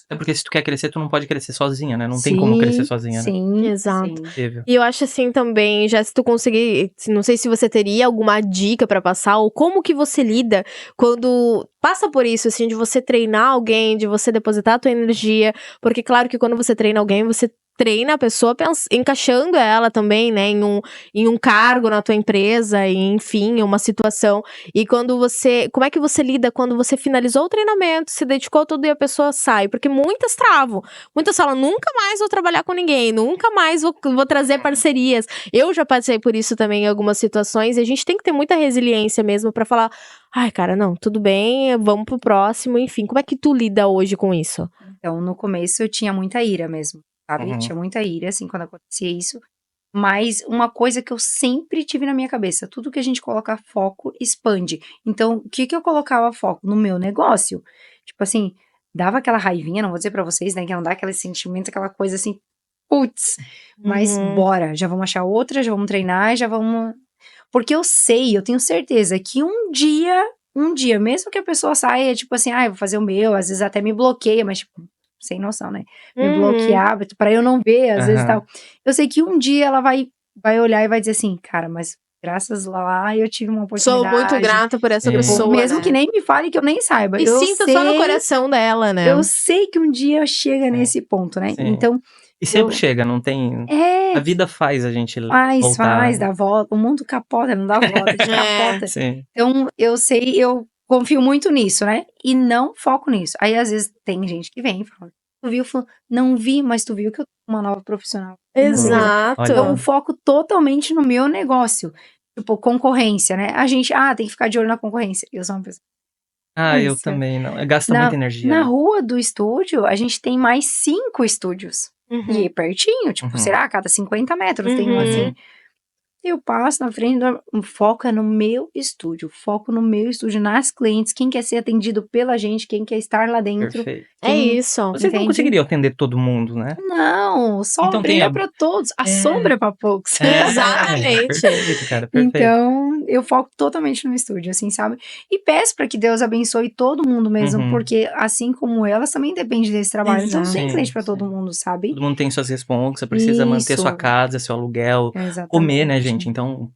É porque se tu quer crescer, tu não pode crescer sozinha, né? Não tem como crescer sozinha, né? Sim, Exato. sim. Possível. E eu acho assim também, já se tu conseguir, não sei se você teria alguma dica pra passar, ou como que você lida quando passa por isso, assim, de você treinar alguém, de você depositar a tua energia, porque claro que quando você treina alguém, você treina a pessoa encaixando ela também, né, em um cargo na tua empresa, e, enfim, em uma situação. E como é que você lida quando você finalizou o treinamento, se dedicou tudo e a pessoa sai? Porque muitas travam. Muitas falam, nunca mais vou trabalhar com ninguém, nunca mais vou trazer parcerias. Eu já passei por isso também em algumas situações, e a gente tem que ter muita resiliência mesmo pra falar, ai, cara, não, tudo bem, vamos pro próximo, enfim. Como é que tu lida hoje com isso? Então, no começo eu tinha muita ira mesmo, sabe? Uhum. Tinha muita ira, assim, quando acontecia isso. Mas uma coisa que eu sempre tive na minha cabeça, tudo que a gente coloca foco expande. Então, o que que eu colocava foco? No meu negócio. Tipo assim, dava aquela raivinha, não vou dizer pra vocês, né, que não dá aquele sentimento, aquela coisa assim, putz, mas Uhum. bora, já vamos achar outra, já vamos treinar, já vamos. Porque eu sei, eu tenho certeza que um dia, mesmo que a pessoa saia, tipo assim, eu vou fazer o meu, às vezes até me bloqueia, mas tipo, sem noção, né? Me Uhum. bloquear pra eu não ver, às vezes Aham. tal. Eu sei que um dia ela vai olhar e vai dizer assim, cara, mas graças lá eu tive uma Sou oportunidade. muito grata por essa Sim. pessoa, Mesmo né? que nem me fale, que eu nem saiba. E Eu sinta sei, só no coração dela, né? eu sei que um dia chega nesse ponto, né? Sim. Então, E sempre chega, não tem. A vida faz a gente voltar. faz, dá volta. O mundo capota, não dá volta, a gente capota. Sim. Então, eu sei, eu confio muito nisso, né? E não foco nisso. Aí, às vezes, tem gente que vem e fala, tu viu? Falo, não vi, mas tu viu que eu tô uma nova profissional. Exato. Olha. Então, eu foco totalmente no meu negócio. Tipo, concorrência, né? A gente, tem que ficar de olho na concorrência. Eu sou uma pessoa. Eu Isso. também não. Gasta muita energia. Na né? rua do estúdio, a gente tem mais 5 estúdios. Uhum. E é pertinho, tipo, Uhum. será? A cada 50 metros tem um Uhum. assim. Eu passo na frente, o foco é no meu estúdio, foco no meu estúdio, nas clientes, quem quer ser atendido pela gente, quem quer estar lá dentro. Perfeito. É isso. Vocês não Entende? conseguiriam atender todo mundo, né? Não, o sol Então brilha tem a- pra todos, a sombra é pra poucos. Exatamente. Perfeito, cara, perfeito. Então, eu foco totalmente no estúdio, assim, sabe? E peço pra que Deus abençoe todo mundo mesmo, Uhum. porque assim como elas também dependem desse trabalho. Então, Exato. tem Sim, cliente pra todo sim. mundo, sabe? Todo mundo tem suas responsas, precisa manter Isso. sua casa, seu aluguel, Exatamente. comer, né, gente? Então,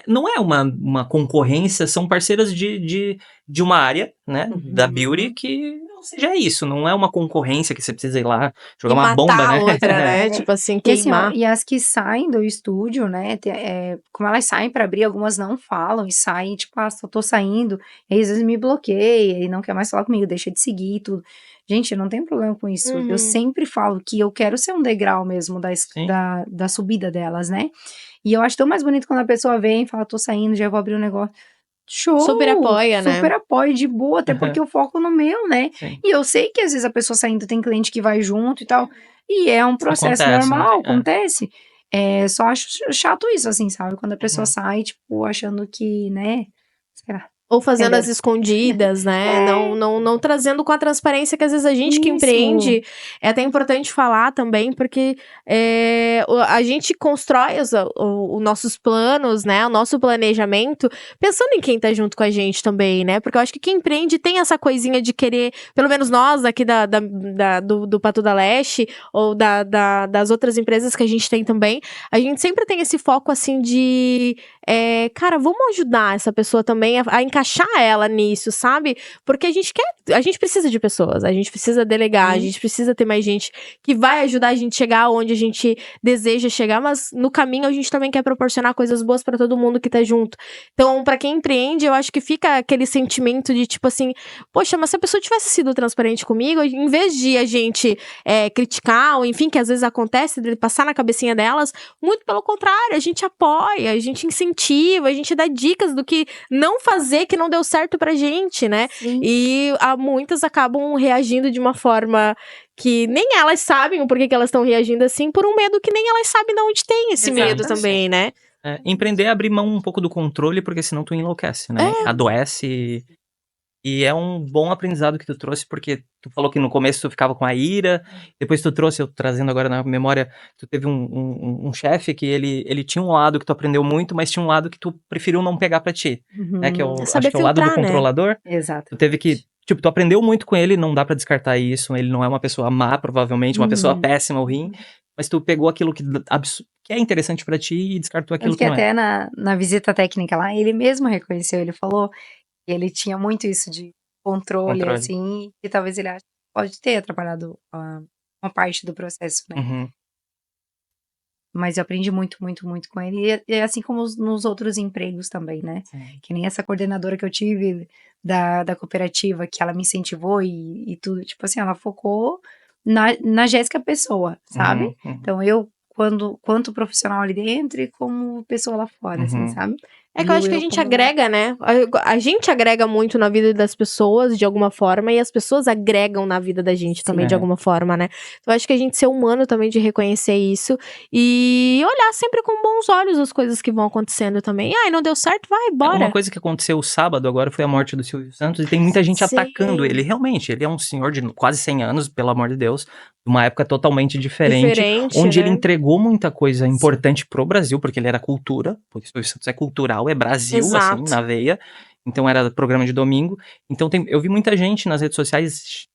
não é uma concorrência, são parceiras de uma área, né, da beauty que não seja isso, não é uma concorrência que você precisa ir lá jogar E uma matar bomba, a né? outra, né? Tipo assim, E assim, ó, queimar. e as que saem do estúdio, né, como elas saem pra abrir, algumas não falam e saem, tipo, só tô saindo, e às vezes me bloqueia e não quer mais falar comigo, deixa de seguir e tudo. Gente, eu não tenho problema com isso. Uhum. Eu sempre falo que eu quero ser um degrau mesmo Sim. da subida delas, né? E eu acho tão mais bonito quando a pessoa vem e fala, tô saindo, já vou abrir um negócio. Show! Super apoia, né? Super apoio, de boa, até porque eu foco no meu, né? Sim. E eu sei que às vezes a pessoa saindo tem cliente que vai junto e tal. E é um processo Acontece, não normal, tem- acontece. Só acho chato isso, assim, sabe? Quando a pessoa sai, tipo, achando que, né? Sei lá. Ou fazendo Entendeu? as escondidas, né? Não trazendo com a transparência que às vezes a gente que Isso. empreende. É até importante falar também, porque a gente constrói os nossos planos, né? O nosso planejamento, pensando em quem tá junto com a gente também, né? Porque eu acho que quem empreende tem essa coisinha de querer, pelo menos nós aqui do Pato da Leste, ou das outras empresas que a gente tem também, a gente sempre tem esse foco assim de cara, vamos ajudar essa pessoa também a encaixar ela nisso, sabe? Porque a gente precisa de pessoas, a gente precisa delegar, a gente precisa ter mais gente que vai ajudar a gente a chegar onde a gente deseja chegar, mas no caminho a gente também quer proporcionar coisas boas pra todo mundo que tá junto. Então, pra quem empreende, eu acho que fica aquele sentimento de tipo assim, poxa, mas se a pessoa tivesse sido transparente comigo, em vez de a gente criticar, ou enfim, que às vezes acontece, de passar na cabecinha delas, muito pelo contrário, a gente apoia, a gente incentiva, a gente dá dicas do que não fazer, que não deu certo pra gente, né? Sim. E muitas acabam reagindo de uma forma que nem elas sabem o porquê que elas estão reagindo assim, por um medo que nem elas sabem de onde tem esse medo Exato. também, né? Empreender é abrir mão um pouco do controle, porque senão tu enlouquece, né? Adoece. E é um bom aprendizado que tu trouxe, porque tu falou que no começo tu ficava com a ira, depois tu trouxe, eu trazendo agora na memória, tu teve um chefe que ele tinha um lado que tu aprendeu muito, mas tinha um lado que tu preferiu não pegar pra ti, né? Que eu Saber acho que é o lado do filtrar, né? controlador. Exato. Tu teve que, tipo, tu aprendeu muito com ele, não dá pra descartar isso, ele não é uma pessoa má, provavelmente, uma pessoa péssima ou ruim, mas tu pegou aquilo que é interessante pra ti e descartou aquilo Tanto que que não é. até na visita técnica lá, ele mesmo reconheceu, ele falou que ele tinha muito isso de controle. Assim, e talvez ele ache que pode ter atrapalhado uma parte do processo, né? Uhum. Mas eu aprendi muito, muito, muito com ele. E assim como nos outros empregos também, né? Sim. Que nem essa coordenadora que eu tive da cooperativa, que ela me incentivou e tudo. Tipo assim, ela focou na Jéssica pessoa, sabe? Uhum. Então eu, quanto profissional ali dentro e como pessoa lá fora, assim, sabe? É que eu acho que a gente agrega, né? A gente agrega muito na vida das pessoas, de alguma forma, e as pessoas agregam na vida da gente também, de alguma forma, né? Então, eu acho que a gente ser humano também de reconhecer isso e olhar sempre com bons olhos as coisas que vão acontecendo também. Ai, não deu certo? Vai, bora. Uma coisa que aconteceu sábado agora foi a morte do Silvio Santos, e tem muita gente atacando ele. Realmente, ele é um senhor de quase 100 anos, pelo amor de Deus, uma época totalmente diferente onde né? ele entregou muita coisa importante pro Brasil, porque ele era cultura, porque o Silvio Santos é cultural, é Brasil, Exato. assim, na veia. Então era programa de domingo. Então eu vi muita gente nas redes sociais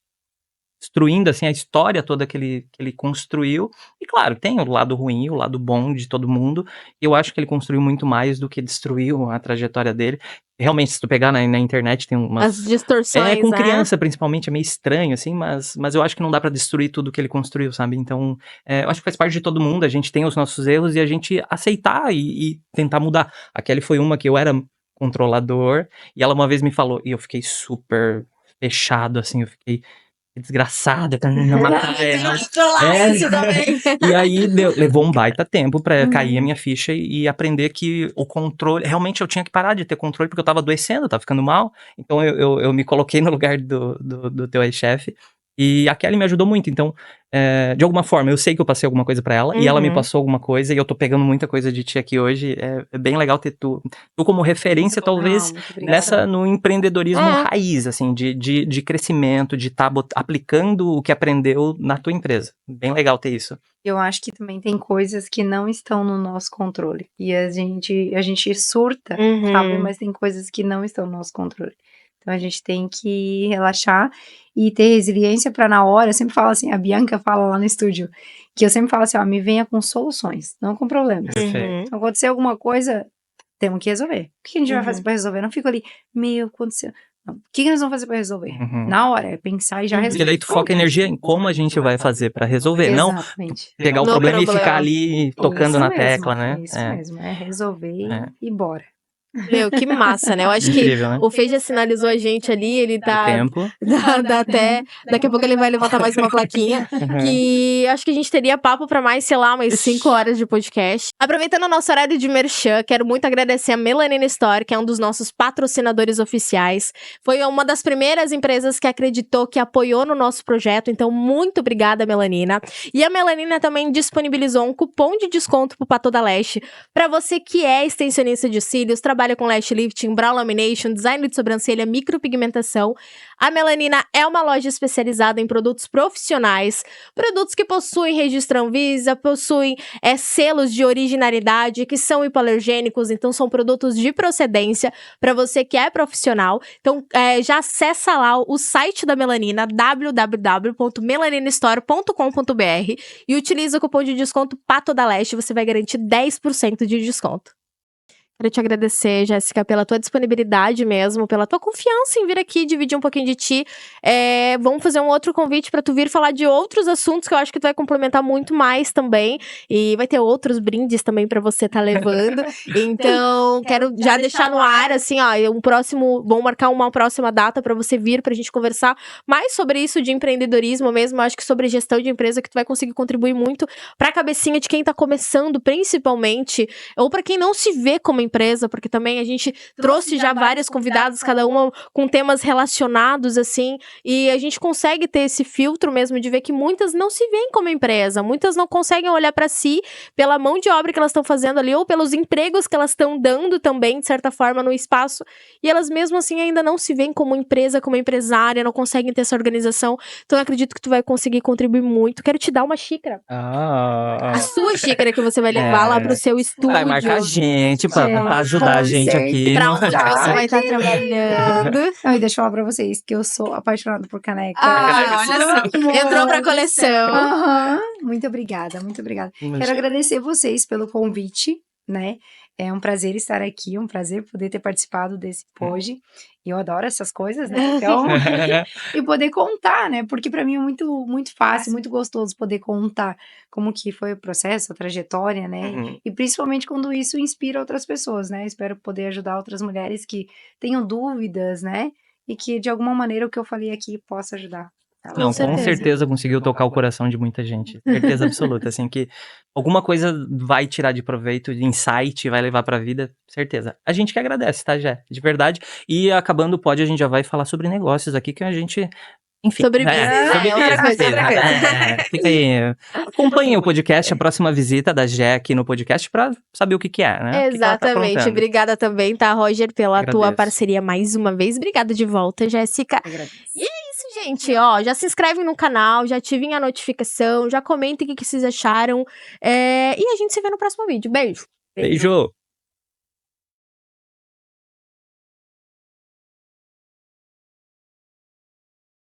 destruindo, assim, a história toda que ele construiu. E claro, tem o lado ruim e o lado bom de todo mundo. E eu acho que ele construiu muito mais do que destruiu a trajetória dele. Realmente, se tu pegar na internet, tem umas... As distorções, com criança, principalmente, é meio estranho, assim, mas eu acho que não dá pra destruir tudo que ele construiu, sabe? Então, eu acho que faz parte de todo mundo, a gente tem os nossos erros e a gente aceitar e tentar mudar. A Kelly foi uma que eu era controlador, e ela uma vez me falou, e eu fiquei super fechado, assim, eu fiquei desgraçada, tá me matar. E aí levou um baita tempo pra cair a minha ficha e aprender que o controle, realmente eu tinha que parar de ter controle porque eu tava adoecendo, eu tava ficando mal, então eu me coloquei no lugar do teu ex-chefe. E a Kelly me ajudou muito, então, de alguma forma, eu sei que eu passei alguma coisa pra ela, e ela me passou alguma coisa, e eu tô pegando muita coisa de ti aqui hoje, é bem legal ter tu como referência, talvez, no empreendedorismo raiz, assim, de crescimento, de estar aplicando o que aprendeu na tua empresa. Bem legal ter isso. Eu acho que também tem coisas que não estão no nosso controle, e a gente surta, sabe? Mas tem coisas que não estão no nosso controle. Então a gente tem que relaxar e ter resiliência para na hora, eu sempre falo assim, a Bianca fala lá no estúdio, que eu sempre falo assim, ó, me venha com soluções, não com problemas. Perfeito. Então, acontecer alguma coisa, temos que resolver. O que a gente vai fazer para resolver? Não fico ali, aconteceu. Não. O que nós vamos fazer para resolver? Na hora, é pensar e já resolver. Porque daí tu foca a energia em como a gente vai fazer para resolver, não pegar o problema e ficar ali tocando na tecla, né? Isso mesmo, é resolver e bora. Meu, que massa, né? Eu acho Incrível, que né? o Fê já sinalizou a gente ali, ele tá... tempo. Dá até... Daqui a pouco ele vai levantar mais uma plaquinha. Que acho que a gente teria papo pra mais, sei lá, umas 5 horas de podcast. Aproveitando o nosso horário de merchan, quero muito agradecer a Melanina Store, que é um dos nossos patrocinadores oficiais. Foi uma das primeiras empresas que acreditou, que apoiou no nosso projeto. Então, muito obrigada, Melanina. E a Melanina também disponibilizou um cupom de desconto pro Pato da Leste. Pra você que é extensionista de cílios, trabalha trabalha com lash lifting, brow lamination, design de sobrancelha, micropigmentação. A Melanina é uma loja especializada em produtos profissionais, produtos que possuem registro Anvisa, possuem selos de originalidade, que são hipoalergênicos, então são produtos de procedência para você que é profissional. Então, já acessa lá o site da Melanina, www.melaninastore.com.br e utiliza o cupom de desconto PATODALESTE, você vai garantir 10% de desconto. Quero te agradecer, Jéssica, pela tua disponibilidade mesmo, pela tua confiança em vir aqui dividir um pouquinho de ti. Vamos fazer um outro convite pra tu vir falar de outros assuntos que eu acho que tu vai complementar muito mais também. E vai ter outros brindes também pra você tá levando. Então, quero já deixar no ar, assim, ó, vamos marcar uma próxima data pra você vir, pra gente conversar mais sobre isso de empreendedorismo mesmo. Eu acho que sobre gestão de empresa que tu vai conseguir contribuir muito pra cabecinha de quem tá começando, principalmente, ou pra quem não se vê como empresa, porque também a gente trouxe já várias convidadas, cada uma com temas relacionados, assim, e a gente consegue ter esse filtro mesmo de ver que muitas não se veem como empresa, muitas não conseguem olhar para si pela mão de obra que elas estão fazendo ali, ou pelos empregos que elas estão dando também, de certa forma, no espaço, e elas mesmo assim ainda não se veem como empresa, como empresária, não conseguem ter essa organização, então eu acredito que tu vai conseguir contribuir muito. Quero te dar uma xícara. A sua xícara que você vai levar lá pro seu estúdio. Vai marcar a gente pra ajudar a gente aqui. Pra onde você vai estar trabalhando. Não, e deixa eu falar pra vocês que eu sou apaixonada por caneca. Olha só. Entrou pra coleção. Muito obrigada, muito obrigada. Quero agradecer vocês pelo convite, né? É um prazer estar aqui, um prazer poder ter participado desse pod. E eu adoro essas coisas, né? Então, e poder contar, né? Porque pra mim é muito, muito fácil, muito gostoso poder contar como que foi o processo, a trajetória, né? E principalmente quando isso inspira outras pessoas, né? Espero poder ajudar outras mulheres que tenham dúvidas, né? E que de alguma maneira o que eu falei aqui possa ajudar. Não, com certeza conseguiu tocar o coração de muita gente. Certeza absoluta, assim, que alguma coisa vai tirar de proveito, de insight, vai levar pra vida, certeza. A gente que agradece, tá, Jé? De verdade. E acabando o pod, a gente já vai falar sobre negócios aqui, que a gente... Enfim. Sobre business. Outra coisa. Fica aí. Acompanhe o podcast, a próxima visita da Jé aqui no podcast pra saber o que é, né? Exatamente. Que obrigada também, tá, Roger, pela tua parceria mais uma vez. Obrigada de volta, Jéssica. E é isso, gente, ó, já se inscrevem no canal, já ativem a notificação, já comentem o que vocês acharam. E a gente se vê no próximo vídeo. Beijo. Beijo.